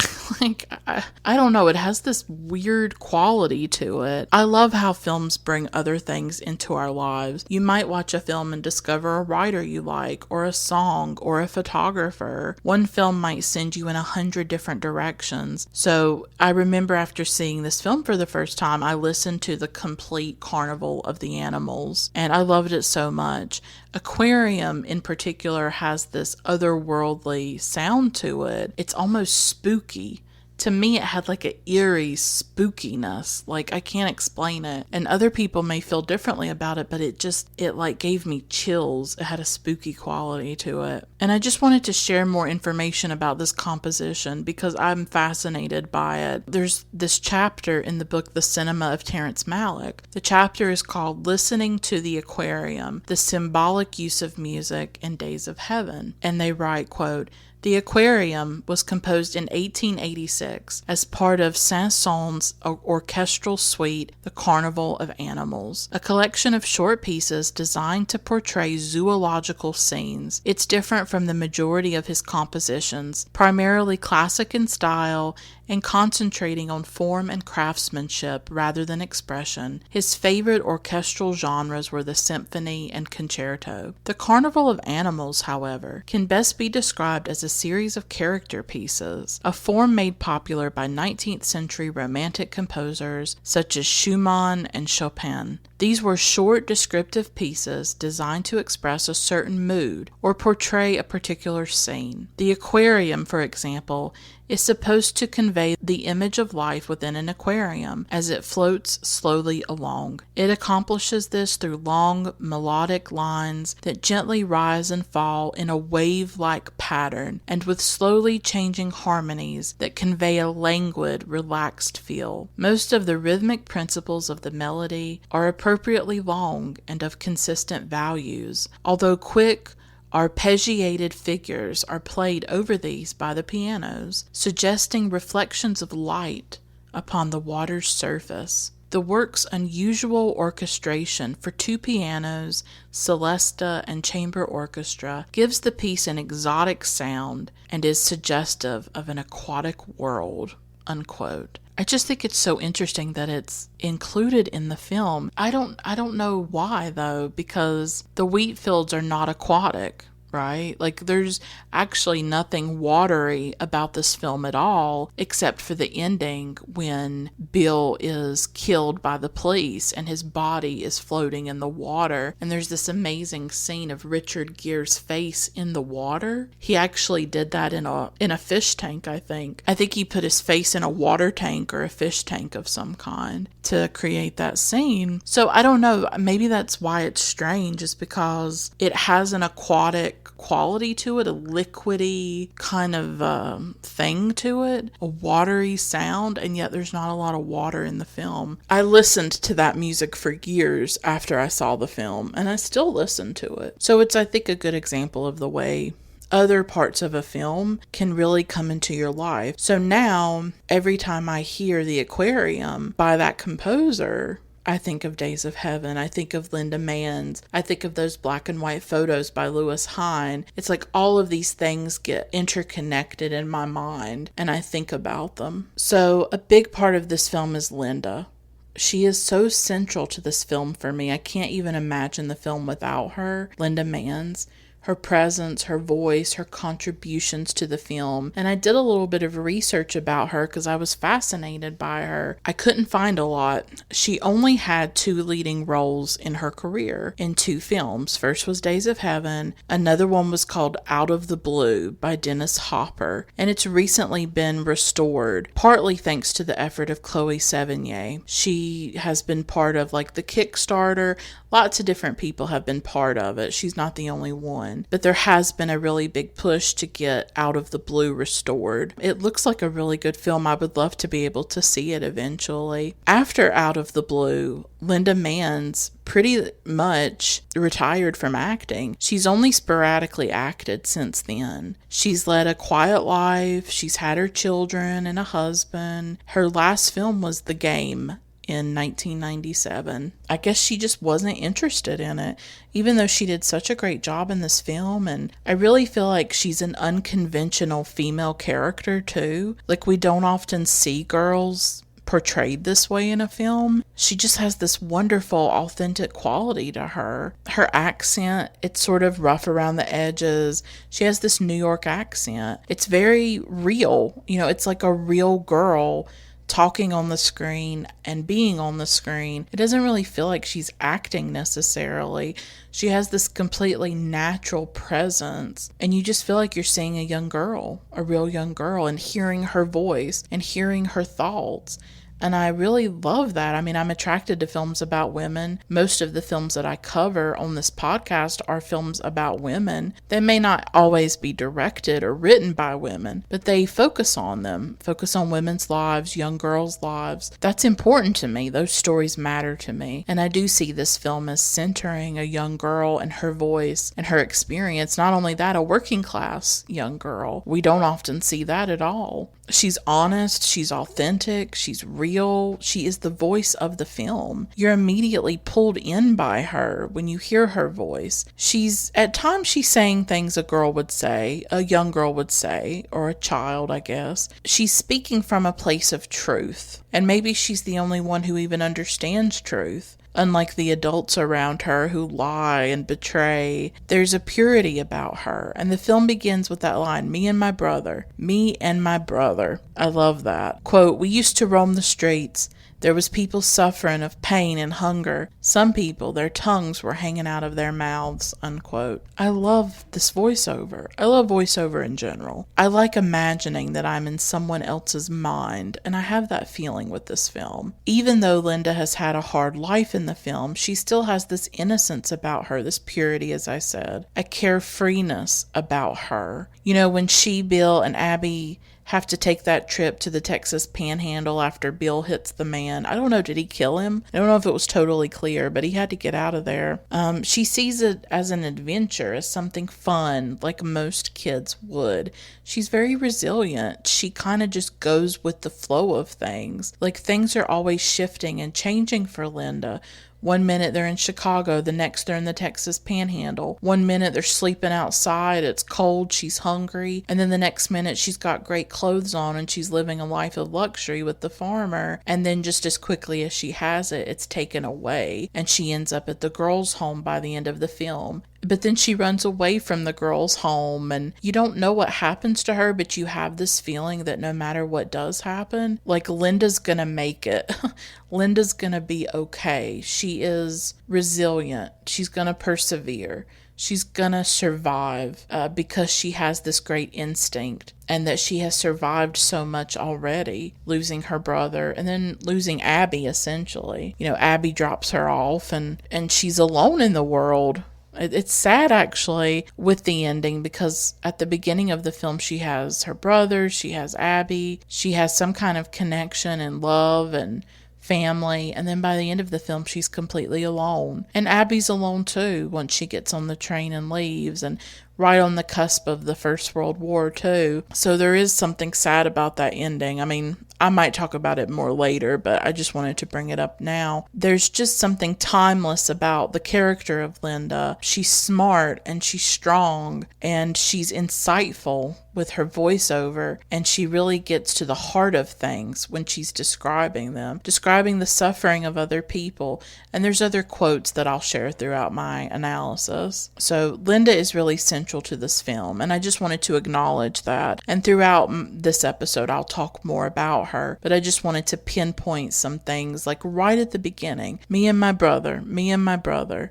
I don't know. It has this weird quality to it. I love how films bring other things into our lives. You might watch a film and discover a writer you like, or a song, or a photographer. One film might send you in 100 different directions. So I remember after seeing this film for the first time, I listened to the complete Carnival of the Animals, and I loved it so much. Aquarium in particular has this otherworldly sound to it. It's almost spooky. To me, it had like an eerie spookiness. Like, I can't explain it. And other people may feel differently about it, but it like gave me chills. It had a spooky quality to it. And I just wanted to share more information about this composition because I'm fascinated by it. There's this chapter in the book, The Cinema of Terrence Malick. The chapter is called Listening to the Aquarium, the Symbolic Use of Music in Days of Heaven. And they write, quote, "The Aquarium was composed in 1886 as part of Saint-Saëns' orchestral suite, The Carnival of Animals, a collection of short pieces designed to portray zoological scenes. It's different from the majority of his compositions, primarily classic in style and concentrating on form and craftsmanship rather than expression. His favorite orchestral genres were the symphony and concerto. The Carnival of Animals, however, can best be described as a series of character pieces, a form made popular by 19th century Romantic composers such as Schumann and Chopin. These were short descriptive pieces designed to express a certain mood or portray a particular scene. The aquarium, for example, is supposed to convey the image of life within an aquarium as it floats slowly along. It accomplishes this through long, melodic lines that gently rise and fall in a wave-like pattern and with slowly changing harmonies that convey a languid, relaxed feel. Most of the rhythmic principles of the melody are appropriately long and of consistent values, although quick, arpeggiated figures are played over these by the pianos, suggesting reflections of light upon the water's surface. The work's unusual orchestration for two pianos, celesta, and chamber orchestra gives the piece an exotic sound and is suggestive of an aquatic world." Unquote. I just think it's so interesting that it's included in the film. I don't know why though, because the wheat fields are not aquatic. right? Like, there's actually nothing watery about this film at all, except for the ending when Bill is killed by the police and his body is floating in the water. And there's this amazing scene of Richard Gere's face in the water. He actually did that in a fish tank, I think. I think he put his face in a water tank or a fish tank of some kind to create that scene. So I don't know, maybe that's why it's strange, is because it has an aquatic quality to it, a liquidy kind of thing to it, a watery sound, and yet there's not a lot of water in the film. I listened to that music for years after I saw the film, and I still listen to it. So it's, I think, a good example of the way other parts of a film can really come into your life. So now, every time I hear The Aquarium by that composer, I think of Days of Heaven. I think of Linda Manns. I think of those black and white photos by Lewis Hine. It's like all of these things get interconnected in my mind, and I think about them. So a big part of this film is Linda. She is so central to this film for me. I can't even imagine the film without her. Linda Manns. Her presence, her voice, her contributions to the film. And I did a little bit of research about her because I was fascinated by her. I couldn't find a lot. She only had 2 leading roles in her career in 2 films. First was Days of Heaven. Another one was called Out of the Blue by Dennis Hopper. And it's recently been restored, partly thanks to the effort of Chloe Sevigny. She has been part of like the Kickstarter. Lots of different people have been part of it. She's not the only one. But there has been a really big push to get Out of the Blue restored. It looks like a really good film. I would love to be able to see it eventually. After Out of the Blue, Linda Manns pretty much retired from acting. She's only sporadically acted since then. She's led a quiet life. She's had her children and a husband. Her last film was The Game in 1997. I guess she just wasn't interested in it, even though she did such a great job in this film. And I really feel like she's an unconventional female character too. Like, we don't often see girls portrayed this way in a film. She just has this wonderful, authentic quality to her. Her accent, it's sort of rough around the edges. She has this New York accent. It's very real. You know, it's like a real girl talking on the screen and being on the screen. It doesn't really feel like she's acting necessarily. She has this completely natural presence, and you just feel like you're seeing a young girl, a real young girl, and hearing her voice and hearing her thoughts. And I really love that. I mean, I'm attracted to films about women. Most of the films that I cover on this podcast are films about women. They may not always be directed or written by women, but they focus on them, focus on women's lives, young girls' lives. That's important to me. Those stories matter to me. And I do see this film as centering a young girl and her voice and her experience. Not only that, a working class young girl. We don't often see that at all. She's honest, she's authentic, she's real, she is the voice of the film. You're immediately pulled in by her when you hear her voice. At times she's saying things a girl would say, a young girl would say, or a child, I guess. She's speaking from a place of truth, and maybe she's the only one who even understands truth. Unlike the adults around her who lie and betray, there's a purity about her. And the film begins with that line, me and my brother. Me and my brother. I love that. Quote, we used to roam the streets. There was people suffering of pain and hunger. Some people, their tongues were hanging out of their mouths, unquote. I love this voiceover. I love voiceover in general. I like imagining that I'm in someone else's mind, and I have that feeling with this film. Even though Linda has had a hard life in the film, she still has this innocence about her, this purity, as I said, a carefreeness about her. You know, when she, Bill, and Abby have to take that trip to the Texas panhandle after Bill hits the man. I don't know, did he kill him? I don't know if it was totally clear, but he had to get out of there. She sees it as an adventure, as something fun, like most kids would. She's very resilient. She kind of just goes with the flow of things. Like, things are always shifting and changing for Linda. One minute they're in Chicago, the next they're in the Texas Panhandle. One minute they're sleeping outside, it's cold, she's hungry. And then the next minute she's got great clothes on and she's living a life of luxury with the farmer. And then just as quickly as she has it, it's taken away. And she ends up at the girls' home by the end of the film. But then she runs away from the girl's home, and you don't know what happens to her, but you have this feeling that no matter what does happen, like Linda's gonna make it. Linda's gonna be okay. She is resilient. She's gonna persevere. She's gonna survive because she has this great instinct, and that she has survived so much already, losing her brother and then losing Abby, essentially. You know, Abby drops her off, and she's alone in the world. It's sad, actually, with the ending, because at the beginning of the film she has her brother, she has Abby, she has some kind of connection and love and family, and then by the end of the film she's completely alone. And Abby's alone too once she gets on the train and leaves, and right on the cusp of the First World War too. So there is something sad about that ending. I mean, I might talk about it more later, but I just wanted to bring it up now. There's just something timeless about the character of Linda. She's smart and she's strong and she's insightful with her voiceover, and she really gets to the heart of things when she's describing them, describing the suffering of other people. And there's other quotes that I'll share throughout my analysis. So Linda is really central to this film, and I just wanted to acknowledge that. And throughout this episode I'll talk more about her, but I just wanted to pinpoint some things, like right at the beginning, me and my brother,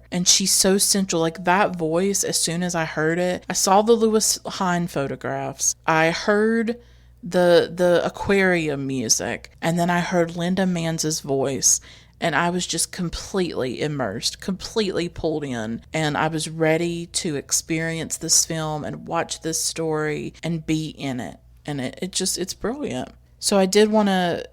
and she's so central. Like that voice, as soon as I heard it, I saw the Lewis Hine photographs, I heard the aquarium music, and then I heard Linda Manz's voice, and I was just completely immersed, completely pulled in, and I was ready to experience this film and watch this story and be in it. And it's brilliant. So I did want to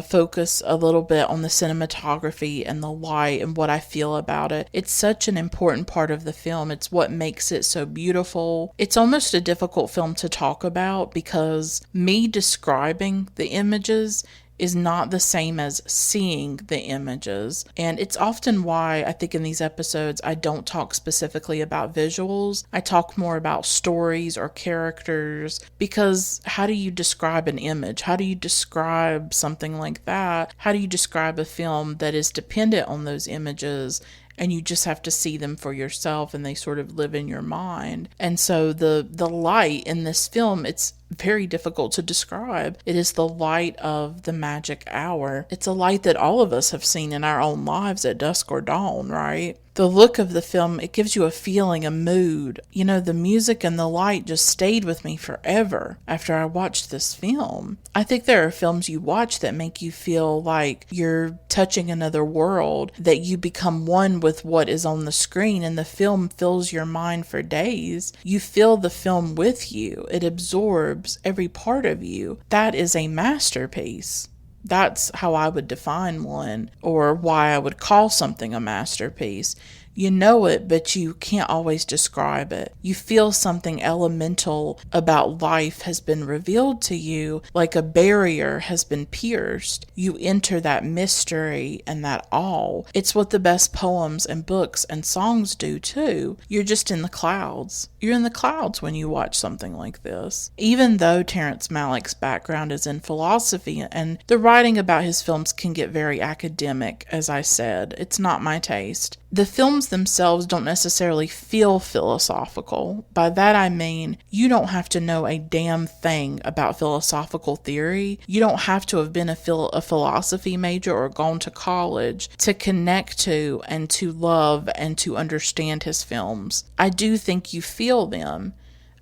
focus a little bit on the cinematography and the light and what I feel about it. It's such an important part of the film. It's what makes it so beautiful. It's almost a difficult film to talk about because me describing the images is not the same as seeing the images. And it's often why I think in these episodes I don't talk specifically about visuals. I talk more about stories or characters, because how do you describe an image? How do you describe something like that? How do you describe a film that is dependent on those images and you just have to see them for yourself and they sort of live in your mind? And so the light in this film, it's very difficult to describe. It is the light of the magic hour. It's a light that all of us have seen in our own lives at dusk or dawn, right? The look of the film, it gives you a feeling, a mood. You know, the music and the light just stayed with me forever after I watched this film. I think there are films you watch that make you feel like you're touching another world, that you become one with what is on the screen, and the film fills your mind for days. You feel the film with you. It absorbs every part of you. That is a masterpiece. That's how I would define one, or why I would call something a masterpiece. You know it, but you can't always describe it. You feel something elemental about life has been revealed to you, like a barrier has been pierced. You enter that mystery and that awe. It's what the best poems and books and songs do too. You're just in the clouds. You're in the clouds when you watch something like this. Even though Terrence Malick's background is in philosophy, and the writing about his films can get very academic, as I said, it's not my taste. The films themselves don't necessarily feel philosophical. By that I mean, you don't have to know a damn thing about philosophical theory. You don't have to have been a philosophy major or gone to college to connect to and to love and to understand his films. I do think you feel them.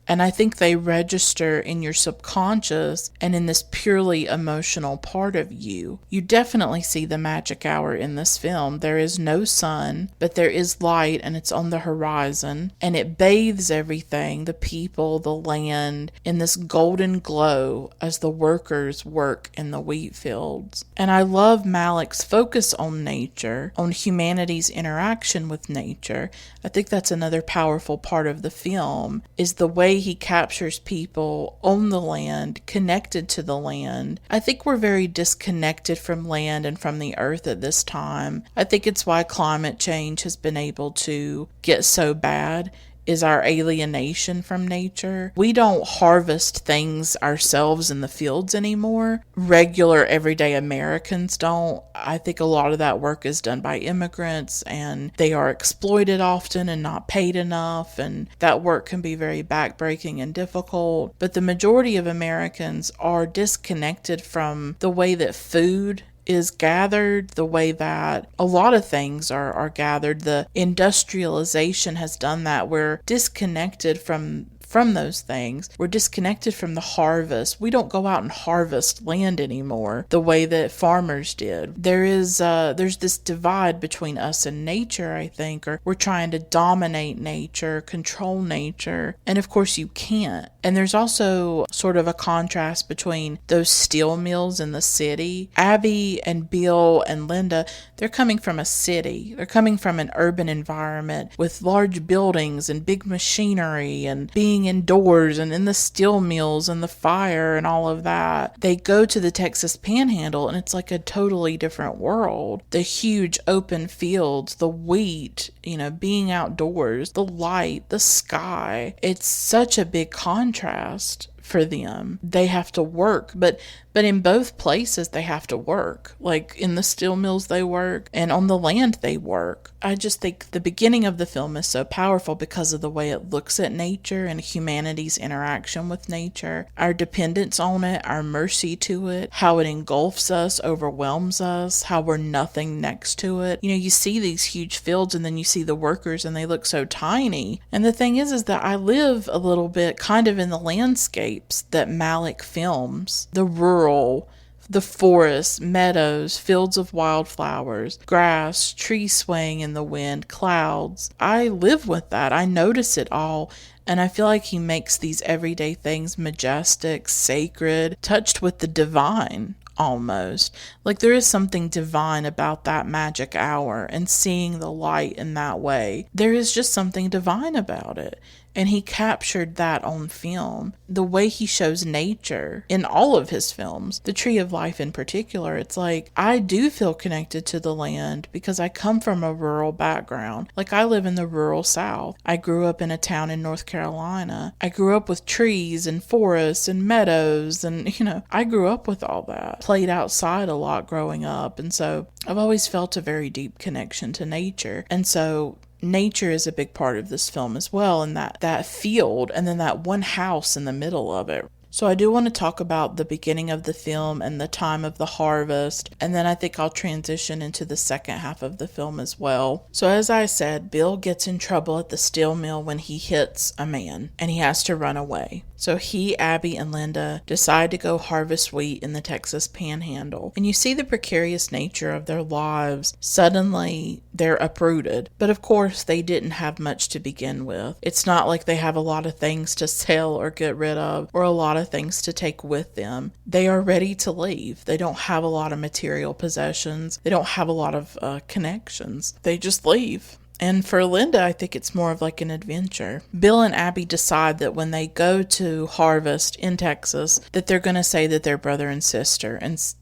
And I think they register in your subconscious and in this purely emotional part of you. You definitely see the magic hour in this film. There is no sun, but there is light, and it's on the horizon. And it bathes everything, the people, the land, in this golden glow as the workers work in the wheat fields. And I love Malick's focus on nature, on humanity's interaction with nature. I think that's another powerful part of the film, is the way he captures people on the land, connected to the land. I think we're very disconnected from land and from the earth at this time. I think it's why climate change has been able to get so bad, is our alienation from nature. We don't harvest things ourselves in the fields anymore. Regular everyday Americans don't. I think a lot of that work is done by immigrants, and they are exploited often and not paid enough, and that work can be very backbreaking and difficult. But the majority of Americans are disconnected from the way that food is gathered, the way that a lot of things are gathered. The industrialization has done that. We're disconnected from those things. We're disconnected from the harvest. We don't go out and harvest land anymore the way that farmers did. There's this divide between us and nature, I think, or we're trying to dominate nature, control nature, and of course you can't. And there's also sort of a contrast between those steel mills in the city. Abby and Bill and Linda, they're coming from a city. They're coming from an urban environment with large buildings and big machinery and being indoors and in the steel mills and the fire and all of that. They go to the Texas Panhandle and it's like a totally different world. The huge open fields, the wheat, being outdoors, the light, the sky. It's such a big contrast for them. They have to work, but in both places they have to work. Like in the steel mills they work, and on the land they work. I just think the beginning of the film is so powerful because of the way it looks at nature and humanity's interaction with nature, our dependence on it, our mercy to it, how it engulfs us, overwhelms us, how we're nothing next to it. You see these huge fields and then you see the workers and they look so tiny. And the thing is that I live a little bit kind of in the landscapes that Malick films, the rural, the forests, meadows, fields of wildflowers, grass, trees swaying in the wind, clouds. I live with that. I notice it all. And I feel like he makes these everyday things majestic, sacred, touched with the divine almost. Like there is something divine about that magic hour and seeing the light in that way. There is just something divine about it. And he captured that on film. The way he shows nature in all of his films, the Tree of Life in particular, it's like I do feel connected to the land because I come from a rural background. Like I live in the rural South. I grew up in a town in North Carolina. I grew up with trees and forests and meadows and, I grew up with all that. Played outside a lot growing up. And so I've always felt a very deep connection to nature. And so nature is a big part of this film as well, and that field and then that one house in the middle of it. So I do want to talk about the beginning of the film and the time of the harvest, and then I think I'll transition into the second half of the film as well. So as I said, Bill gets in trouble at the steel mill when he hits a man, and he has to run away. So he, Abby, and Linda decide to go harvest wheat in the Texas Panhandle. And you see the precarious nature of their lives. Suddenly, they're uprooted. But of course, they didn't have much to begin with. It's not like they have a lot of things to sell or get rid of, or a lot of things to take with them. They are ready to leave. They don't have a lot of material possessions. They don't have a lot of connections. They just leave. And for Linda, I think it's more of like an adventure. Bill and Abby decide that when they go to harvest in Texas, that they're going to say that they're brother and sister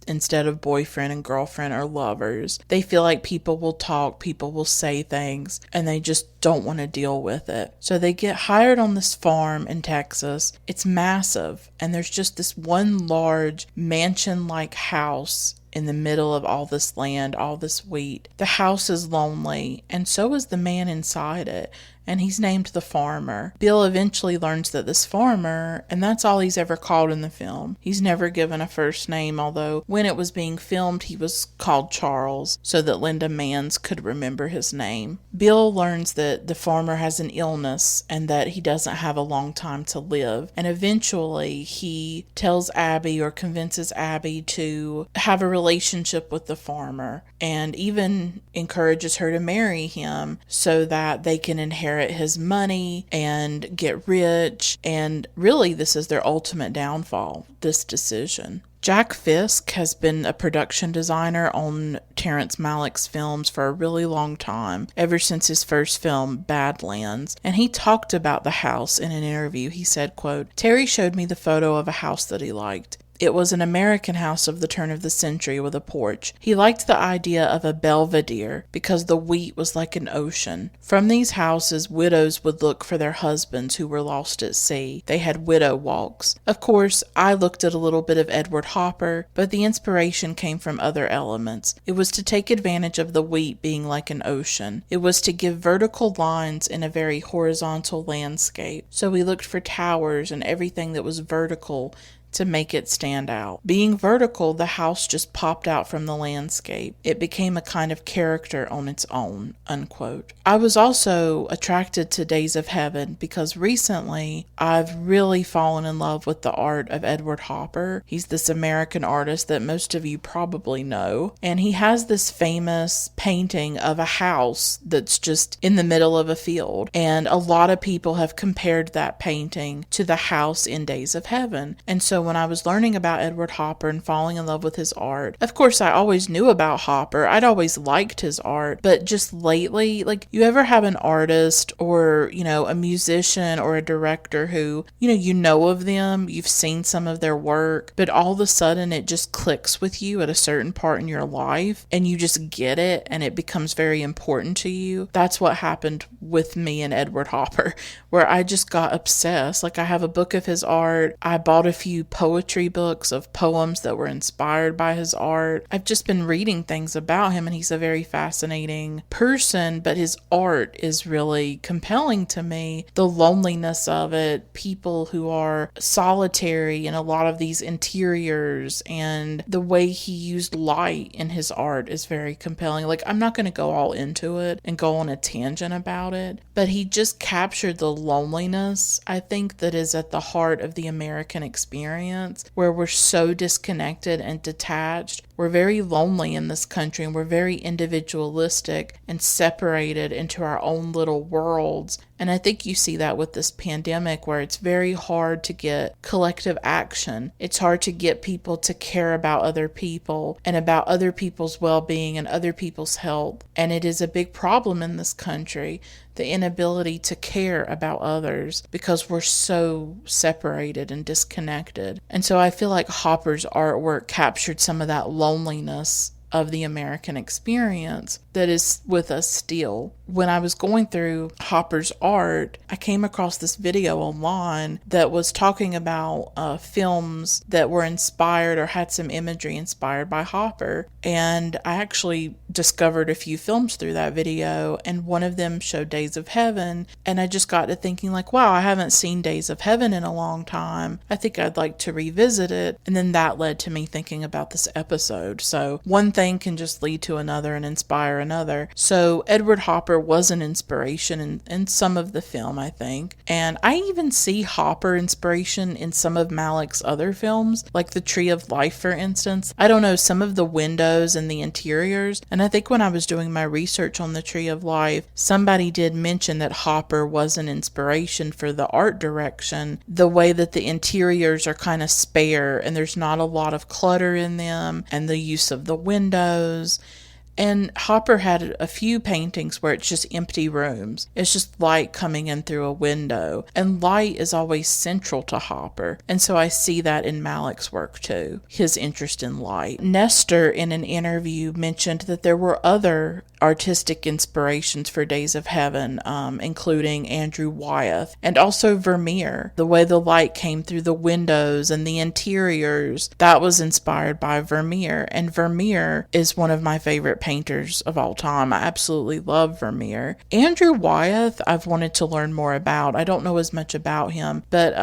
instead of boyfriend and girlfriend or lovers. They feel like people will talk, people will say things, and they just don't want to deal with it. So they get hired on this farm in Texas. It's massive, and there's just this one large mansion-like house in the middle of all this land, all this wheat. The house is lonely, and so is the man inside it, and he's named the farmer. Bill eventually learns that this farmer, and that's all he's ever called in the film. He's never given a first name, although when it was being filmed, he was called Charles, so that Linda Manns could remember his name. Bill learns that the farmer has an illness and that he doesn't have a long time to live, and eventually he tells Abby or convinces Abby to have a relationship with the farmer, and even encourages her to marry him so that they can inherit his money and get rich. And really, this is their ultimate downfall, this decision. Jack Fisk has been a production designer on Terrence Malick's films for a really long time, ever since his first film, Badlands, and he talked about the house in an interview. He said, quote, "Terry showed me the photo of a house that he liked. It was an American house of the turn of the century with a porch. He liked the idea of a belvedere because the wheat was like an ocean. From these houses, widows would look for their husbands who were lost at sea. They had widow walks. Of course, I looked at a little bit of Edward Hopper, but the inspiration came from other elements. It was to take advantage of the wheat being like an ocean. It was to give vertical lines in a very horizontal landscape. So we looked for towers and everything that was vertical to make it stand out. Being vertical, the house just popped out from the landscape. It became a kind of character on its own, unquote. I was also attracted to Days of Heaven because recently I've really fallen in love with the art of Edward Hopper. He's this American artist that most of you probably know, and he has this famous painting of a house that's just in the middle of a field, and a lot of people have compared that painting to the house in Days of Heaven. And so when I was learning about Edward Hopper and falling in love with his art, of course I always knew about Hopper. I'd always liked his art, but just lately, like, you ever have an artist or, a musician or a director who, you know of them, you've seen some of their work, but all of a sudden it just clicks with you at a certain part in your life and you just get it and it becomes very important to you. That's what happened with me and Edward Hopper, where I just got obsessed. Like, I have a book of his art. I bought a few poetry books of poems that were inspired by his art. I've just been reading things about him, and he's a very fascinating person, but his art is really compelling to me. The loneliness of it, people who are solitary in a lot of these interiors, and the way he used light in his art is very compelling. Like, I'm not going to go all into it and go on a tangent about it, but he just captured the loneliness, I think, that is at the heart of the American experience, where we're so disconnected and detached. We're very lonely in this country, and we're very individualistic and separated into our own little worlds. And I think you see that with this pandemic, where it's very hard to get collective action. It's hard to get people to care about other people and about other people's well-being and other people's health. And it is a big problem in this country, the inability to care about others, because we're so separated and disconnected. And so I feel like Hopper's artwork captured some of that loneliness of the American experience that is with us still. When I was going through Hopper's art, I came across this video online that was talking about films that were inspired or had some imagery inspired by Hopper. And I actually discovered a few films through that video, and one of them showed Days of Heaven. And I just got to thinking, like, wow, I haven't seen Days of Heaven in a long time. I think I'd like to revisit it. And then that led to me thinking about this episode. So one thing can just lead to another and inspire another. So Edward Hopper was an inspiration in some of the film, I think. And I even see Hopper inspiration in some of Malick's other films, like The Tree of Life, for instance. I don't know, some of the windows and the interiors. And I think when I was doing my research on The Tree of Life, somebody did mention that Hopper was an inspiration for the art direction, the way that the interiors are kind of spare and there's not a lot of clutter in them, and the use of the windows. And Hopper had a few paintings where it's just empty rooms. It's just light coming in through a window. And light is always central to Hopper. And so I see that in Malick's work too, his interest in light. Nestor, in an interview, mentioned that there were other artistic inspirations for Days of Heaven, including Andrew Wyeth, and also Vermeer. The way the light came through the windows and the interiors, that was inspired by Vermeer. And Vermeer is one of my favorite painters of all time. I absolutely love Vermeer. Andrew Wyeth, I've wanted to learn more about. I don't know as much about him, but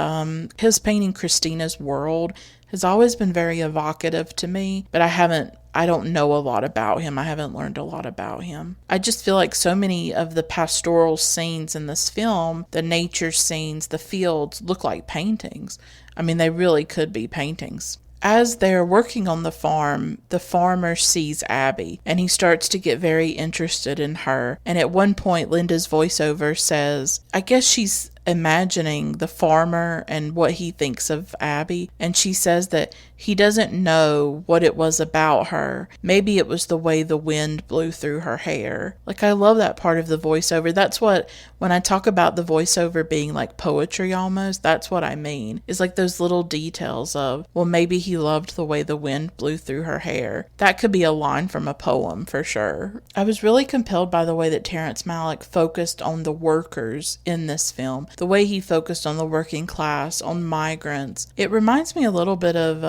his painting Christina's World has always been very evocative to me, but I don't know a lot about him. I haven't learned a lot about him. I just feel like so many of the pastoral scenes in this film, the nature scenes, the fields, look like paintings. I mean, they really could be paintings. As they're working on the farm, the farmer sees Abby, and he starts to get very interested in her. And at one point, Linda's voiceover says, I guess she's imagining the farmer and what he thinks of Abby. And she says that he doesn't know what it was about her. Maybe it was the way the wind blew through her hair. Like, I love that part of the voiceover. That's what, when I talk about the voiceover being like poetry almost, that's what I mean. Is like those little details of, well, maybe he loved the way the wind blew through her hair. That could be a line from a poem for sure. I was really compelled by the way that Terrence Malick focused on the workers in this film, the way he focused on the working class, on migrants. It reminds me a little bit of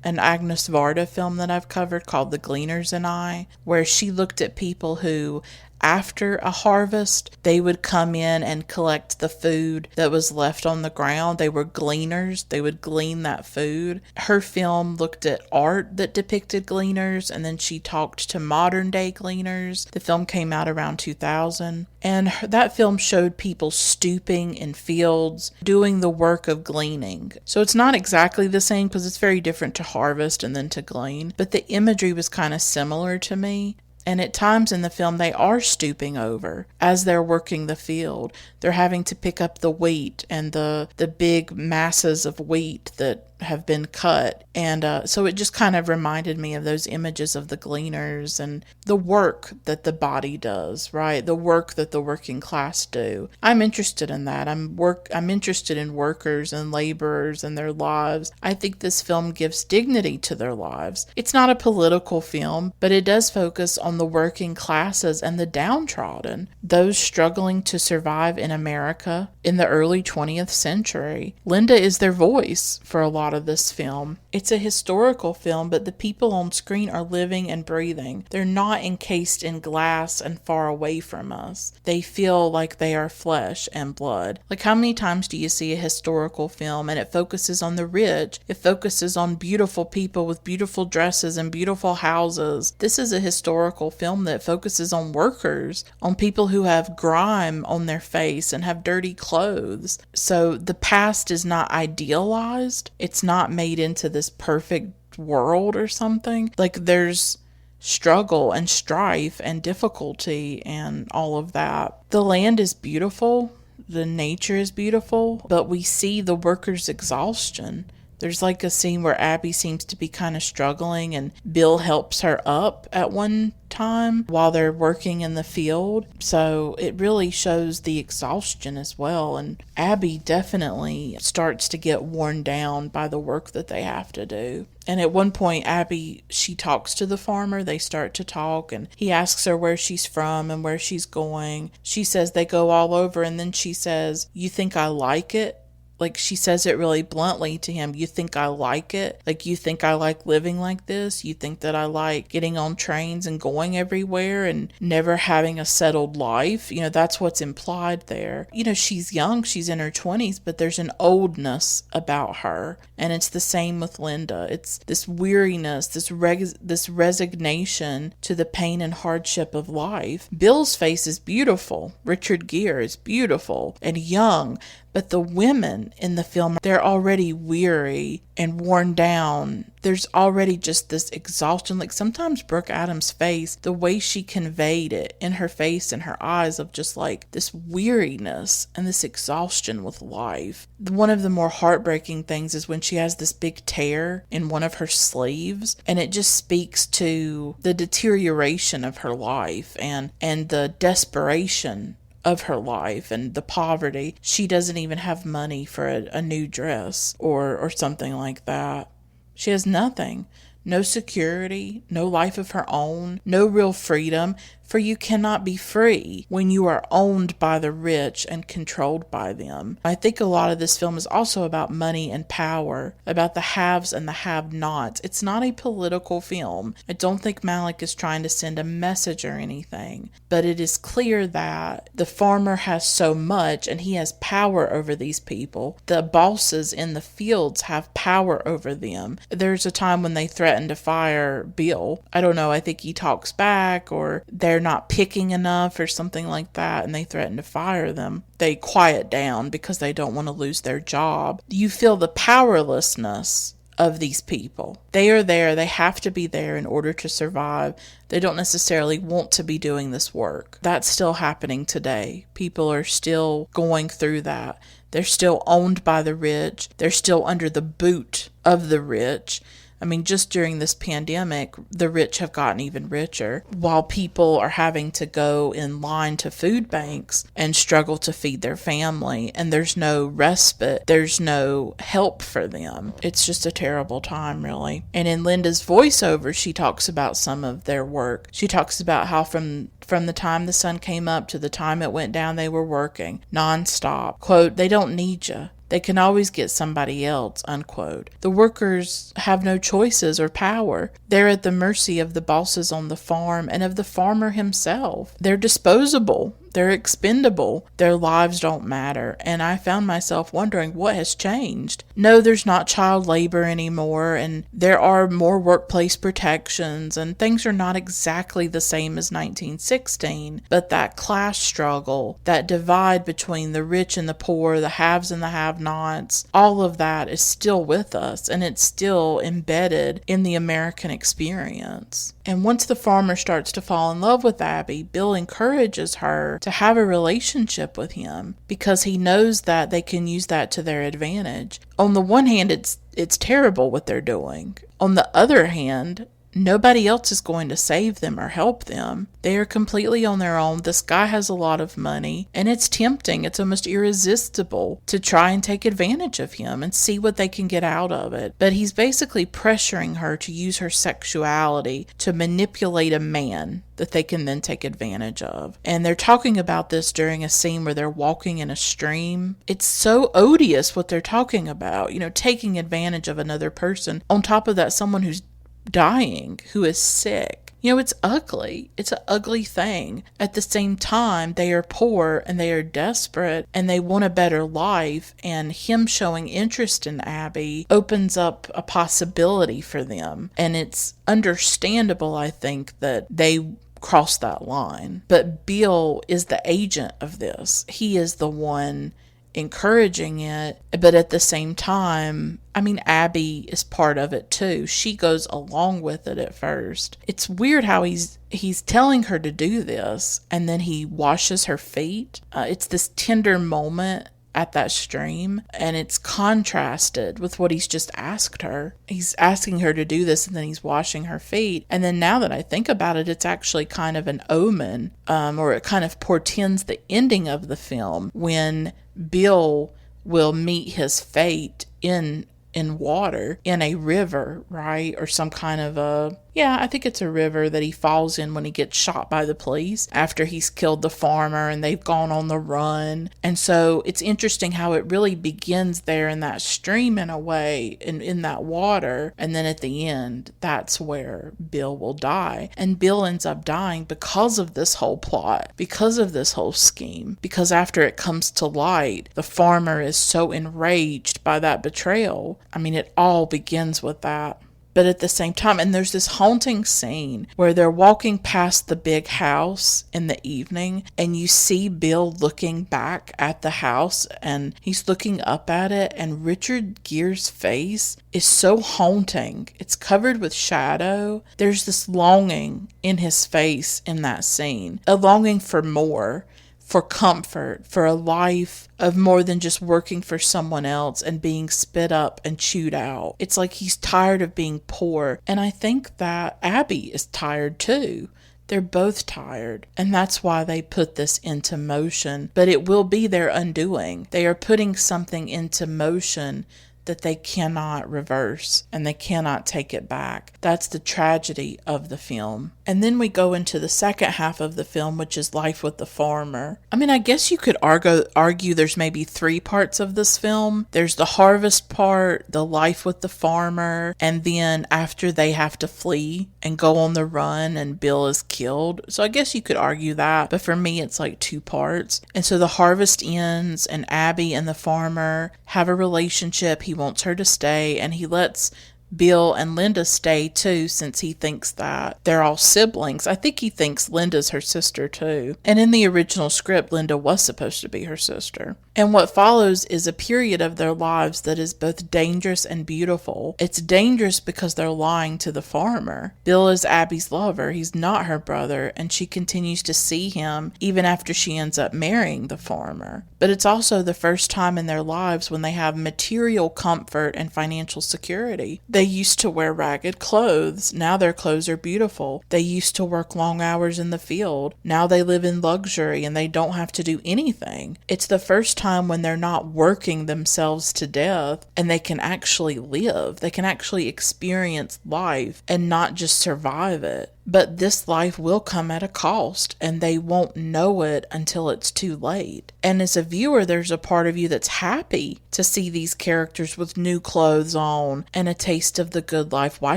an Agnes Varda film that I've covered called The Gleaners and I, where she looked at people who, after a harvest, they would come in and collect the food that was left on the ground. They were gleaners. They would glean that food. Her film looked at art that depicted gleaners, and then she talked to modern day gleaners. The film came out around 2000, and that film showed people stooping in fields, doing the work of gleaning. So it's not exactly the same because it's very different to harvest and then to glean, but the imagery was kind of similar to me. And at times in the film, they are stooping over as they're working the field. They're having to pick up the wheat and the big masses of wheat that have been cut. And so it just kind of reminded me of those images of the gleaners and the work that the body does, right? The work that the working class do. I'm interested in that. I'm interested in workers and laborers and their lives. I think this film gives dignity to their lives. It's not a political film, but it does focus on the working classes and the downtrodden, those struggling to survive in America in the early 20th century. Linda is their voice for a lot of this film. It's a historical film, but the people on screen are living and breathing. They're not encased in glass and far away from us. They feel like they are flesh and blood. Like, how many times do you see a historical film and it focuses on the rich? It focuses on beautiful people with beautiful dresses and beautiful houses. This is a historical film that focuses on workers, on people who have grime on their face and have dirty clothes. So the past is not idealized. It's not made into this perfect world or something. Like, there's struggle and strife and difficulty and all of that. The land is beautiful. The nature is beautiful, but we see the workers' exhaustion. There's like a scene where Abby seems to be kind of struggling and Bill helps her up at one time while they're working in the field. So it really shows the exhaustion as well. And Abby definitely starts to get worn down by the work that they have to do. And at one point, Abby, she talks to the farmer. They start to talk and he asks her where she's from and where she's going. She says they go all over, and then she says, "You think I like it?" Like, she says it really bluntly to him. You think I like it? Like, you think I like living like this? You think that I like getting on trains and going everywhere and never having a settled life? You know, that's what's implied there. You know, she's young. She's in her 20s, but there's an oldness about her. And it's the same with Linda. It's this weariness, this resignation to the pain and hardship of life. Bill's face is beautiful. Richard Gere is beautiful and young. But the women in the film, they're already weary and worn down. There's already just this exhaustion. Like, sometimes Brooke Adams' face, the way she conveyed it in her face and her eyes of just like this weariness and this exhaustion with life. One of the more heartbreaking things is when she has this big tear in one of her sleeves, and it just speaks to the deterioration of her life and the desperation of her life and the poverty. She doesn't even have money for a new dress or something like that. She has nothing. No security, no life of her own, no real freedom, for you cannot be free when you are owned by the rich and controlled by them. I think a lot of this film is also about money and power, about the haves and the have-nots. It's not a political film. I don't think Malick is trying to send a message or anything, but it is clear that the farmer has so much and he has power over these people. The bosses in the fields have power over them. There's a time when they threaten to fire Bill. I don't know, I think he talks back, or they're not picking enough or something like that, and they threaten to fire them. They quiet down because they don't want to lose their job. You feel the powerlessness of these people. They are there, they have to be there in order to survive. They don't necessarily want to be doing this work. That's still happening today. People are still going through that. They're still owned by the rich. They're still under the boot of the rich. I mean, just during this pandemic, the rich have gotten even richer, while people are having to go in line to food banks and struggle to feed their family, and there's no respite, there's no help for them. It's just a terrible time, really. And in Linda's voiceover, she talks about some of their work. She talks about how from the time the sun came up to the time it went down, they were working nonstop. Quote, "They don't need you. They can always get somebody else," unquote. The workers have no choices or power. They're at the mercy of the bosses on the farm and of the farmer himself. They're disposable. They're expendable. Their lives don't matter. And I found myself wondering what has changed. No, there's not child labor anymore, and there are more workplace protections, and things are not exactly the same as 1916. But that class struggle, that divide between the rich and the poor, the haves and the have-nots, all of that is still with us, and it's still embedded in the American experience. And once the farmer starts to fall in love with Abby, Bill encourages her to have a relationship with him because he knows that they can use that to their advantage. On the one hand, it's terrible what they're doing. On the other hand, nobody else is going to save them or help them. They are completely on their own. This guy has a lot of money, and it's tempting. It's almost irresistible to try and take advantage of him and see what they can get out of it. But he's basically pressuring her to use her sexuality to manipulate a man that they can then take advantage of. And they're talking about this during a scene where they're walking in a stream. It's so odious what they're talking about, taking advantage of another person. On top of that, someone who's dying, who is sick. It's ugly. It's an ugly thing. At the same time, they are poor and they are desperate and they want a better life, and him showing interest in Abby opens up a possibility for them. And it's understandable, I think, that they cross that line. But Bill is the agent of this. He is the one encouraging it, but at the same time, Abby is part of it too. She goes along with it at first. It's weird how he's telling her to do this, and then he washes her feet. It's this tender moment at that stream, and it's contrasted with what he's just asked her. He's asking her to do this, and then he's washing her feet. And then now that I think about it, it's actually kind of an omen, or it kind of portends the ending of the film when Bill will meet his fate in water, in a river, right? Or some kind of I think it's a river that he falls in when he gets shot by the police after he's killed the farmer and they've gone on the run. And so it's interesting how it really begins there in that stream in a way, in that water. And then at the end, that's where Bill will die. And Bill ends up dying because of this whole plot, because of this whole scheme. Because after it comes to light, the farmer is so enraged by that betrayal. It all begins with that. But at the same time, and there's this haunting scene where they're walking past the big house in the evening, and you see Bill looking back at the house, and he's looking up at it, and Richard Gere's face is so haunting. It's covered with shadow. There's this longing in his face in that scene, a longing for more, for comfort, for a life of more than just working for someone else and being spit up and chewed out. It's like he's tired of being poor. And I think that Abby is tired too. They're both tired, and that's why they put this into motion. But it will be their undoing. They are putting something into motion that they cannot reverse, and they cannot take it back. That's the tragedy of the film. And then we go into the second half of the film, which is life with the farmer. I guess you could argue there's maybe 3 parts of this film. There's the harvest part, the life with the farmer, and then after they have to flee and go on the run and Bill is killed. So I guess you could argue that, but for me it's like 2 parts. And so the harvest ends, and Abby and the farmer have a relationship. He wants her to stay, and he lets Bill and Linda stay too, since he thinks that they're all siblings. I think he thinks Linda's her sister too. And in the original script, Linda was supposed to be her sister. And what follows is a period of their lives that is both dangerous and beautiful. It's dangerous because they're lying to the farmer. Bill is Abby's lover. He's not her brother, and she continues to see him even after she ends up marrying the farmer. But it's also the first time in their lives when they have material comfort and financial security. They used to wear ragged clothes. Now their clothes are beautiful. They used to work long hours in the field. Now they live in luxury and they don't have to do anything. It's the first time when they're not working themselves to death and they can actually live. They can actually experience life and not just survive it. But this life will come at a cost, and they won't know it until it's too late. And as a viewer, there's a part of you that's happy to see these characters with new clothes on and a taste of the good life. Why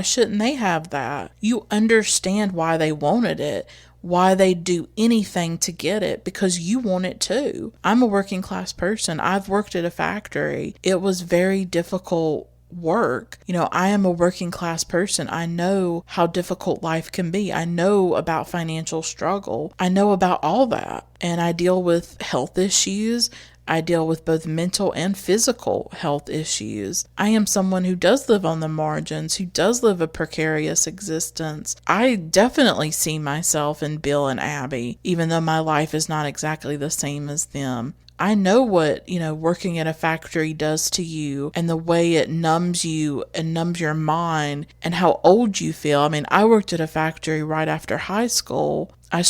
shouldn't they have that? You understand why they wanted it, why they do anything to get it, because you want it too. I'm a working class person. I've worked at a factory. It was very difficult work. I am a working class person. I know how difficult life can be. I know about financial struggle. I know about all that. And I deal with health issues. I deal with both mental and physical health issues. I am someone who does live on the margins, who does live a precarious existence. I definitely see myself in Bill and Abby, even though my life is not exactly the same as them. I know what, working at a factory does to you, and the way it numbs you and numbs your mind, and how old you feel. I mean, I worked at a factory right after high school. I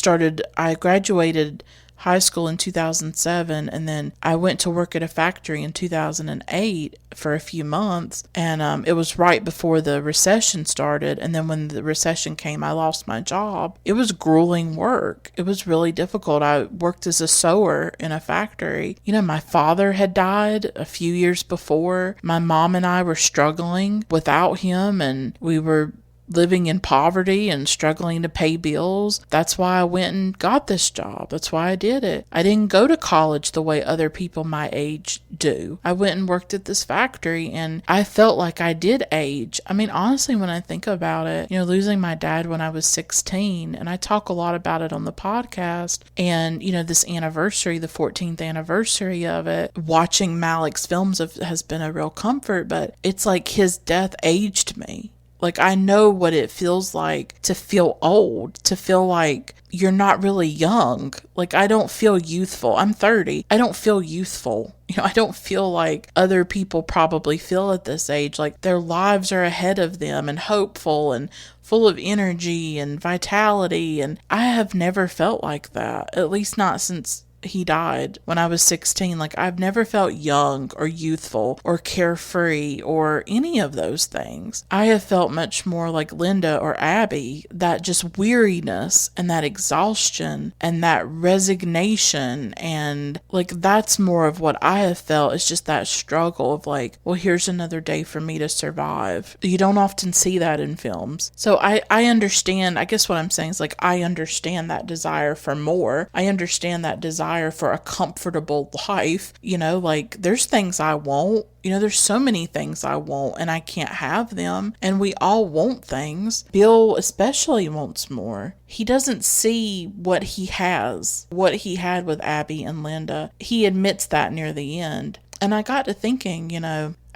graduated high school in 2007, and then I went to work at a factory in 2008 for a few months, and it was right before the recession started. And then when the recession came, I lost my job. It was grueling work. It was really difficult. I worked as a sewer in a factory. My father had died a few years before. My mom and I were struggling without him, and we were living in poverty and struggling to pay bills. That's why I went and got this job. That's why I did it. I didn't go to college the way other people my age do. I went and worked at this factory, and I felt like I did age. I mean, honestly, when I think about it, losing my dad when I was 16, and I talk a lot about it on the podcast, and, this anniversary, the 14th anniversary of it, watching Malick's films has been a real comfort, but it's like his death aged me. Like, I know what it feels like to feel old, to feel like you're not really young. Like, I don't feel youthful. I'm 30. I don't feel youthful. I don't feel like other people probably feel at this age. Like, their lives are ahead of them and hopeful and full of energy and vitality. And I have never felt like that, at least not since he died when I was 16. Like, I've never felt young or youthful or carefree or any of those things. I have felt much more like Linda or Abby, that just weariness and that exhaustion and that resignation, and like, that's more of what I have felt. Is just that struggle of like, well, here's another day for me to survive. You don't often see that in films. So I understand. I guess what I'm saying is, like, I understand that desire for more. I understand that desire for a comfortable life. Like, there's things I want. There's so many things I want, and I can't have them. And we all want things. Bill especially wants more. He doesn't see what he has, what he had with Abby and Linda. He admits that near the end. And I got to thinking,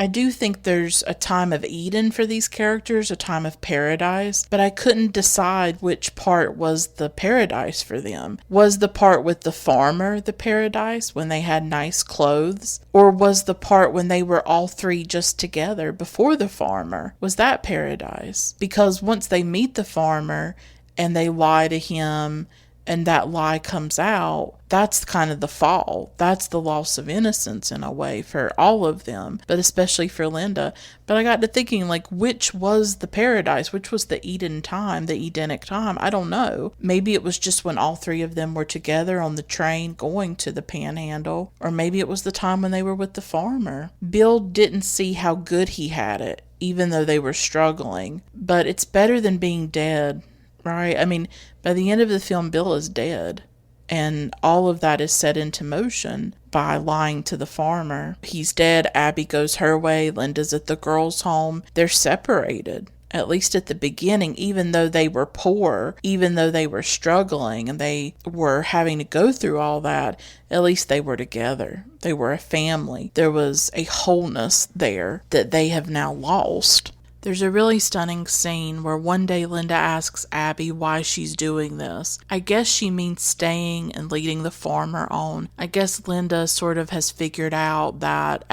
I do think there's a time of Eden for these characters, a time of paradise, but I couldn't decide which part was the paradise for them. Was the part with the farmer the paradise, when they had nice clothes? Or was the part when they were all three just together before the farmer? Was that paradise? Because once they meet the farmer and they lie to him, and that lie comes out, that's kind of the fall. That's the loss of innocence in a way for all of them, but especially for Linda. But I got to thinking, like, which was the paradise? Which was the Eden time, the Edenic time? I don't know. Maybe it was just when all three of them were together on the train going to the panhandle, or maybe it was the time when they were with the farmer. Bill didn't see how good he had it, even though they were struggling. But it's better than being dead, right? I mean, by the end of the film, Bill is dead. And all of that is set into motion by lying to the farmer. He's dead. Abby goes her way. Linda's at the girls' home. They're separated. At least at the beginning, even though they were poor, even though they were struggling and they were having to go through all that, at least they were together. They were a family. There was a wholeness there that they have now lost. There's a really stunning scene where one day Linda asks Abby why she's doing this. I guess she means staying and leading the farmer on. I guess Linda sort of has figured out that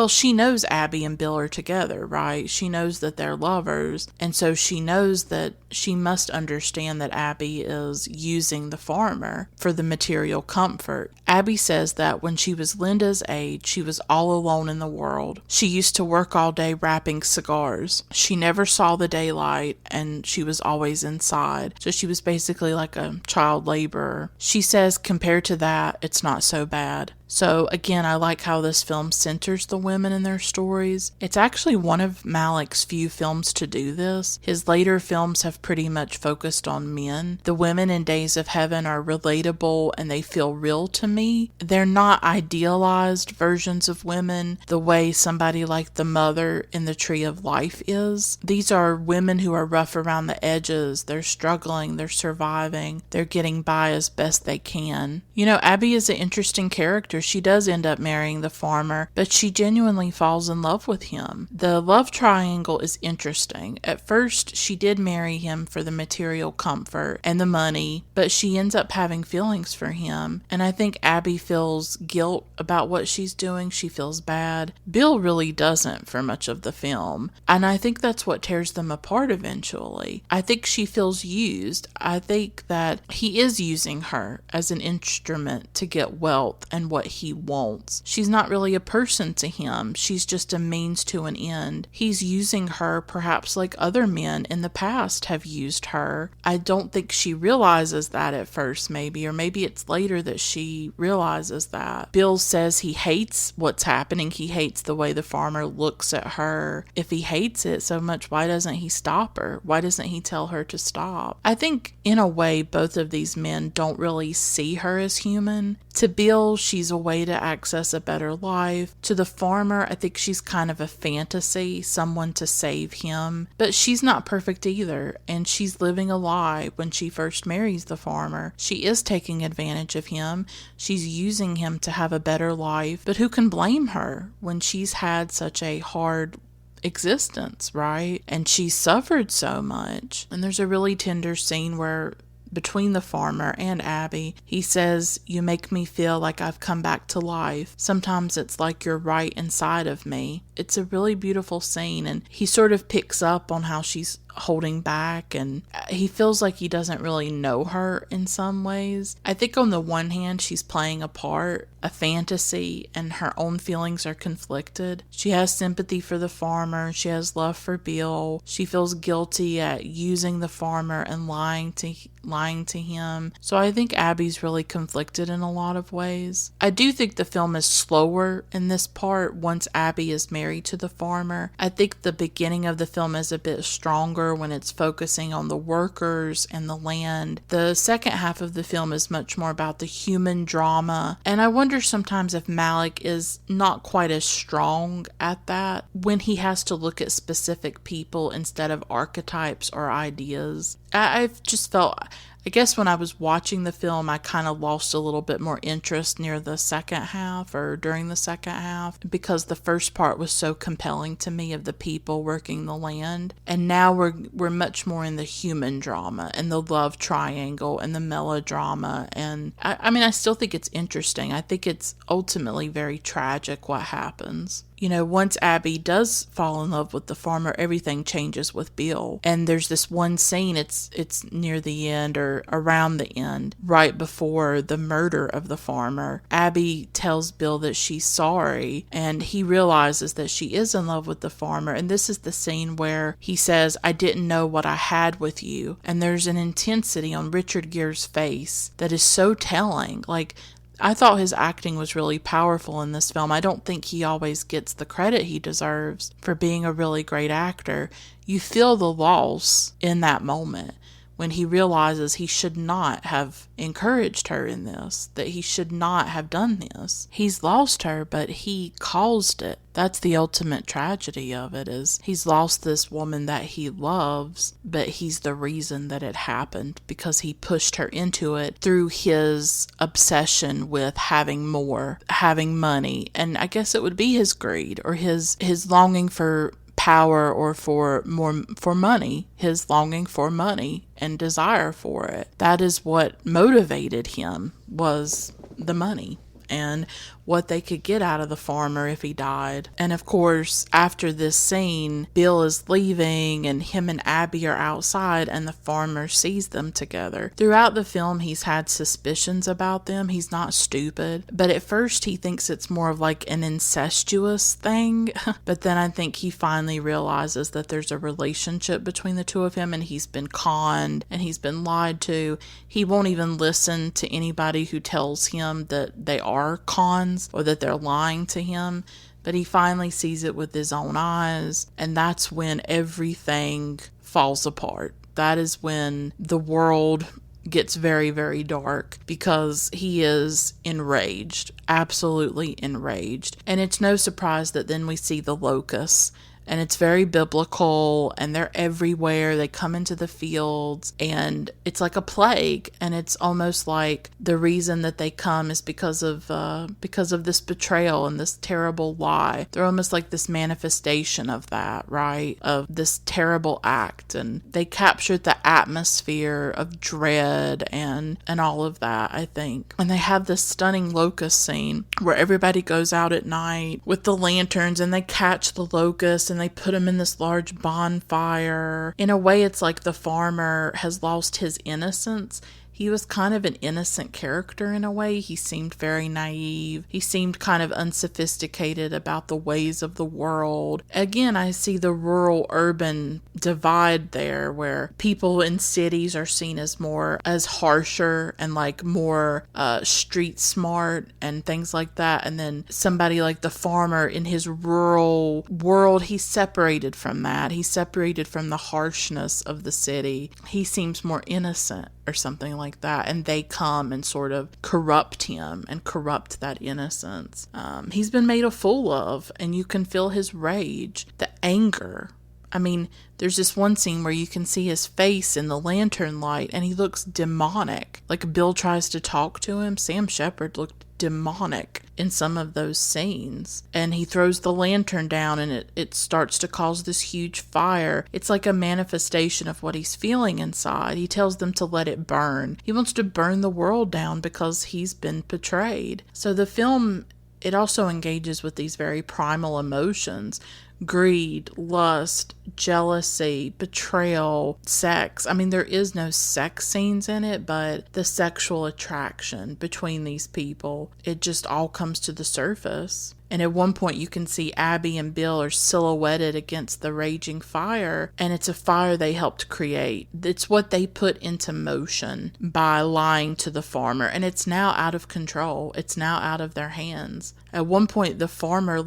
she knows Abby and Bill are together, right? She knows that they're lovers, and so she knows that she must understand that Abby is using the farmer for the material comfort. Abby says that when she was Linda's age, she was all alone in the world. She used to work all day wrapping cigars. She never saw the daylight, and she was always inside. So she was basically like a child laborer. She says compared to that, it's not so bad. So again, I like how this film centers the women in their stories. It's actually one of Malick's few films to do this. His later films have pretty much focused on men. The women in Days of Heaven are relatable and they feel real to me. They're not idealized versions of women the way somebody like the mother in the Tree of Life is. These are women who are rough around the edges. They're struggling, they're surviving, they're getting by as best they can. You know, Abby is an interesting character. She does end up marrying the farmer, but she genuinely falls in love with him. The love triangle is interesting. At first, she did marry him for the material comfort and the money, but she ends up having feelings for him. And I think Abby feels guilt about what she's doing. She feels bad. Bill really doesn't for much of the film. And I think that's what tears them apart eventually. I think she feels used. I think that he is using her as an instrument to get wealth and what he wants. She's not really a person to him. She's just a means to an end. He's using her perhaps like other men in the past have used her. I don't think she realizes that at first, maybe, or maybe it's later that she realizes that. Bill says he hates what's happening. He hates the way the farmer looks at her. If he hates it so much, why doesn't he stop her? Why doesn't he tell her to stop? I think in a way both of these men don't really see her as human. To Bill, she's a way to access a better life. To the farmer, I think she's kind of a fantasy, someone to save him. But she's not perfect either, and she's living a lie when she first marries the farmer. She is taking advantage of him. She's using him to have a better life. But who can blame her when she's had such a hard existence, right? And she's suffered so much. And there's a really tender scene where between the farmer and Abby, he says, "You make me feel like I've come back to life. Sometimes it's like you're right inside of me." It's a really beautiful scene, and he sort of picks up on how she's holding back, and he feels like he doesn't really know her in some ways. I think on the one hand, she's playing a part, a fantasy, and her own feelings are conflicted. She has sympathy for the farmer. She has love for Bill. She feels guilty at using the farmer and lying to him. So I think Abby's really conflicted in a lot of ways. I do think the film is slower in this part once Abby is married to the farmer. I think the beginning of the film is a bit stronger when it's focusing on the workers and the land. The second half of the film is much more about the human drama, and I wonder sometimes if Malick is not quite as strong at that when he has to look at specific people instead of archetypes or ideas. I've just felt, I guess when I was watching the film, I kind of lost a little bit more interest near the second half or during the second half because the first part was so compelling to me of the people working the land. And now we're much more in the human drama and the love triangle and the melodrama. And I mean, I still think it's interesting. I think it's ultimately very tragic what happens. You know, once Abby does fall in love with the farmer, everything changes with Bill. And there's this one scene, it's near the end or around the end, right before the murder of the farmer. Abby tells Bill that she's sorry, and he realizes that she is in love with the farmer. And this is the scene where he says, "I didn't know what I had with you." And there's an intensity on Richard Gere's face that is so telling. Like, I thought his acting was really powerful in this film. I don't think he always gets the credit he deserves for being a really great actor. You feel the loss in that moment when he realizes he should not have encouraged her in this, that he should not have done this. He's lost her, but he caused it. That's the ultimate tragedy of it, is he's lost this woman that he loves, but he's the reason that it happened because he pushed her into it through his obsession with having more, having money. And I guess it would be his greed or his longing for power or for money, his longing for money and desire for it. That is what motivated him, was the money and what they could get out of the farmer if he died. And of course, after this scene, Bill is leaving and him and Abby are outside and the farmer sees them together. Throughout the film, he's had suspicions about them. He's not stupid, but at first he thinks it's more of like an incestuous thing. But then I think he finally realizes that there's a relationship between the two of him, and he's been conned and he's been lied to. He won't even listen to anybody who tells him that they are cons or that they're lying to him, but he finally sees it with his own eyes, and that's when everything falls apart. That is when the world gets very, very dark, because he is enraged, absolutely enraged. And it's no surprise that then we see the locusts. And it's very biblical, and they're everywhere. They come into the fields, and it's like a plague. And it's almost like the reason that they come is because of this betrayal and this terrible lie. They're almost like this manifestation of that, right? Of this terrible act. And they captured the atmosphere of dread and all of that, I think. And they have this stunning locust scene where everybody goes out at night with the lanterns, and they catch the locusts and they put him in this large bonfire. In a way, it's like the farmer has lost his innocence. He was kind of an innocent character in a way. He seemed very naive. He seemed kind of unsophisticated about the ways of the world. Again, I see the rural-urban divide there, where people in cities are seen as harsher and like more street smart and things like that. And then somebody like the farmer in his rural world, he's separated from that. He's separated from the harshness of the city. He seems more innocent or something like that, and they come and sort of corrupt him and corrupt that innocence. He's been made a fool of, and you can feel his rage, the anger. I mean, there's this one scene where you can see his face in the lantern light, and he looks demonic. Like Bill tries to talk to him. Sam Shepard looked demonic in some of those scenes, and he throws the lantern down, and it starts to cause this huge fire. It's like a manifestation of what he's feeling inside. He tells them to let it burn. He wants to burn the world down because he's been betrayed. So the film, it also engages with these very primal emotions: greed, lust, jealousy, betrayal, sex. I mean, there is no sex scenes in it, but the sexual attraction between these people, it just all comes to the surface. And at one point you can see Abby and Bill are silhouetted against the raging fire, and it's a fire they helped create. It's what they put into motion by lying to the farmer, and it's now out of control. It's now out of their hands. At one point the farmer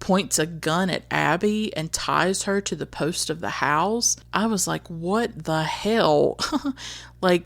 points a gun at Abby and ties her to the post of the house. I was like, what the hell?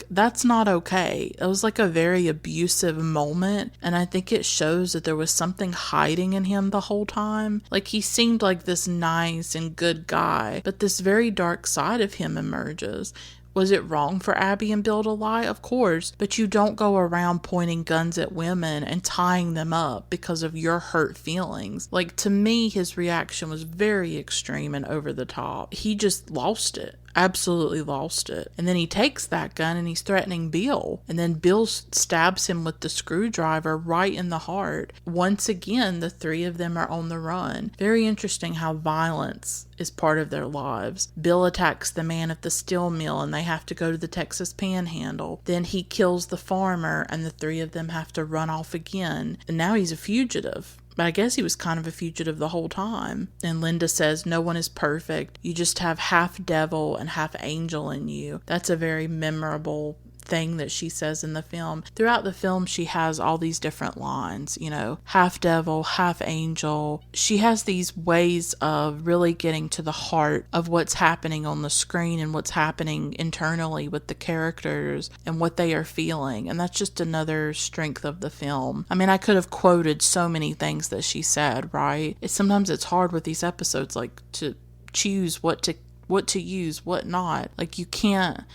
That's not okay. It was like a very abusive moment, and I think it shows that there was something hiding in him the whole time. He seemed like this nice and good guy, but this very dark side of him emerges. Was it wrong for Abby and Bill to lie? Of course, but you don't go around pointing guns at women and tying them up because of your hurt feelings. To me, his reaction was very extreme and over the top. He just lost it. Absolutely lost it. And then he takes that gun and he's threatening Bill. And then Bill stabs him with the screwdriver right in the heart. Once again, the three of them are on the run. Very interesting how violence is part of their lives. Bill attacks the man at the steel mill and they have to go to the Texas panhandle. Then he kills the farmer and the three of them have to run off again. And now he's a fugitive. But I guess he was kind of a fugitive the whole time. And Linda says, no one is perfect. You just have half devil and half angel in you. That's a very memorable thing that she says in the film. Throughout the film, she has all these different lines, half devil, half angel. She has these ways of really getting to the heart of what's happening on the screen and what's happening internally with the characters and what they are feeling. And that's just another strength of the film. I mean, I could have quoted so many things that she said, right? Sometimes it's hard with these episodes, like, to choose what to use, what not. Like, you can't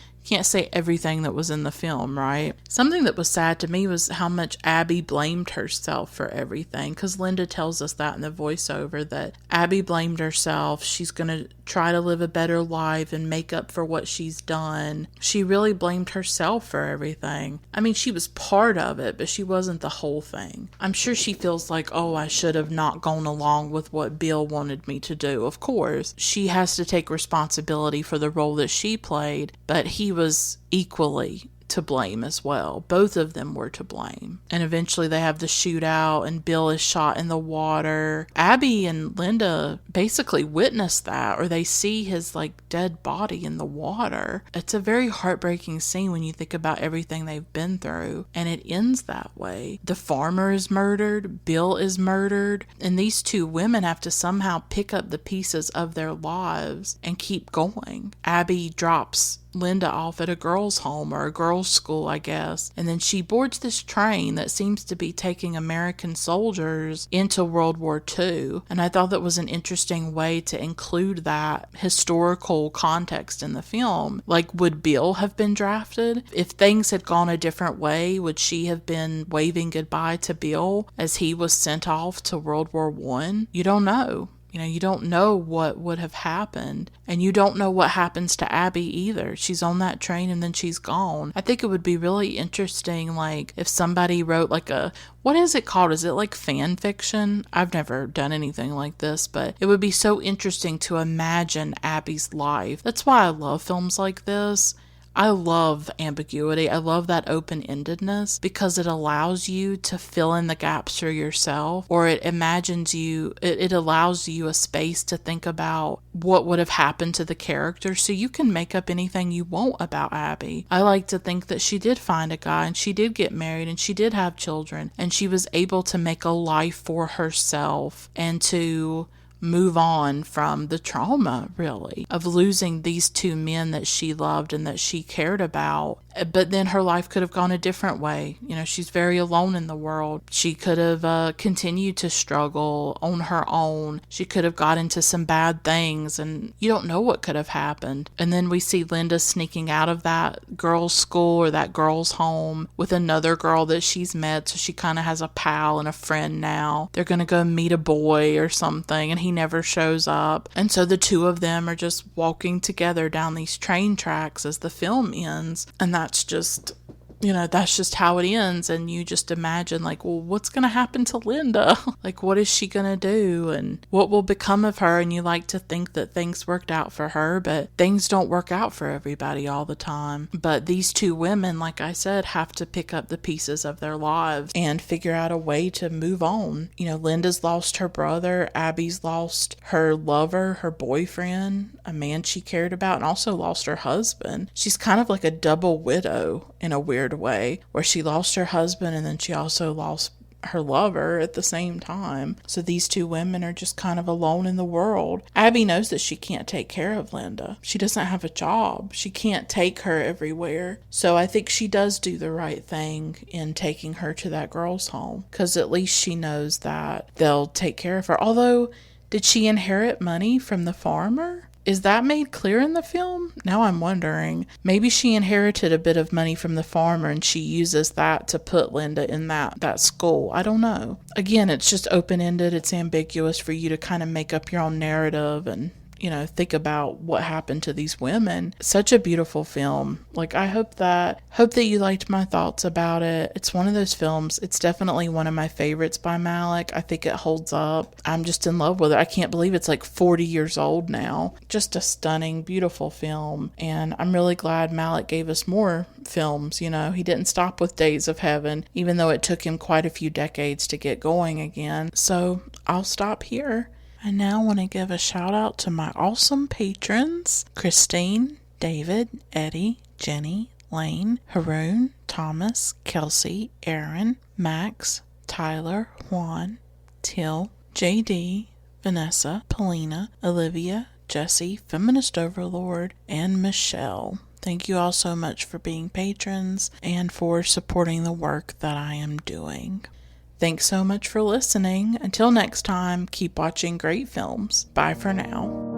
say everything that was in the film, right? Something that was sad to me was how much Abby blamed herself for everything, because Linda tells us that in the voiceover, that Abby blamed herself. She's going to try to live a better life and make up for what she's done. She really blamed herself for everything. I mean, she was part of it, but she wasn't the whole thing. I'm sure she feels like, oh, I should have not gone along with what Bill wanted me to do. Of course, she has to take responsibility for the role that she played, but he was equally to blame as well. Both of them were to blame. And eventually they have the shootout and Bill is shot in the water. Abby and Linda basically witness that, or they see his dead body in the water. It's a very heartbreaking scene when you think about everything they've been through, and it ends that way. The farmer is murdered, Bill is murdered, and these two women have to somehow pick up the pieces of their lives and keep going. Abby drops Linda off at a girls' home or a girls' school, I guess. And then she boards this train that seems to be taking American soldiers into World War II. And I thought that was an interesting way to include that historical context in the film. Like, would Bill have been drafted? If things had gone a different way, would she have been waving goodbye to Bill as he was sent off to World War I? You don't know. You don't know what would have happened. And you don't know what happens to Abby either. She's on that train and then she's gone. I think it would be really interesting, if somebody wrote what is it called? Is it fan fiction? I've never done anything like this, but it would be so interesting to imagine Abby's life. That's why I love films like this. I love ambiguity. I love that open-endedness because it allows you to fill in the gaps for yourself, or it allows you a space to think about what would have happened to the character, so you can make up anything you want about Abby. I like to think that she did find a guy and she did get married and she did have children and she was able to make a life for herself and to move on from the trauma, really, of losing these two men that she loved and that she cared about. But then her life could have gone a different way. She's very alone in the world. She could have continued to struggle on her own. She could have got into some bad things, and you don't know what could have happened. And then we see Linda sneaking out of that girls' school or that girls' home with another girl that she's met, so she kind of has a pal and a friend now. They're going to go meet a boy or something, and he never shows up. And so the two of them are just walking together down these train tracks as the film ends. And that's just how it ends. And you just imagine well, what's going to happen to Linda? What is she going to do? And what will become of her? And you like to think that things worked out for her, but things don't work out for everybody all the time. But these two women, like I said, have to pick up the pieces of their lives and figure out a way to move on. Linda's lost her brother. Abby's lost her lover, her boyfriend, a man she cared about, and also lost her husband. She's kind of like a double widow in a weird way, where she lost her husband and then she also lost her lover at the same time. So these two women are just kind of alone in the world. Abby knows that she can't take care of Linda. She doesn't have a job. She can't take her everywhere. So I think she does do the right thing in taking her to that girls' home, because at least she knows that they'll take care of her. Although, did she inherit money from the farmer? Is that made clear in the film? Now I'm wondering. Maybe she inherited a bit of money from the farmer and she uses that to put Linda in that school. I don't know. Again, it's just open-ended. It's ambiguous for you to kind of make up your own narrative and think about what happened to these women. Such a beautiful film. I hope that you liked my thoughts about it. It's one of those films. It's definitely one of my favorites by Malick. I think it holds up. I'm just in love with it. I can't believe it's 40 years old now. Just a stunning, beautiful film. And I'm really glad Malick gave us more films. He didn't stop with Days of Heaven, even though it took him quite a few decades to get going again. So I'll stop here. I now want to give a shout out to my awesome patrons, Christine, David, Eddie, Jenny, Lane, Haroon, Thomas, Kelsey, Aaron, Max, Tyler, Juan, Till, JD, Vanessa, Polina, Olivia, Jesse, Feminist Overlord, and Michelle. Thank you all so much for being patrons and for supporting the work that I am doing. Thanks so much for listening. Until next time, keep watching great films. Bye for now.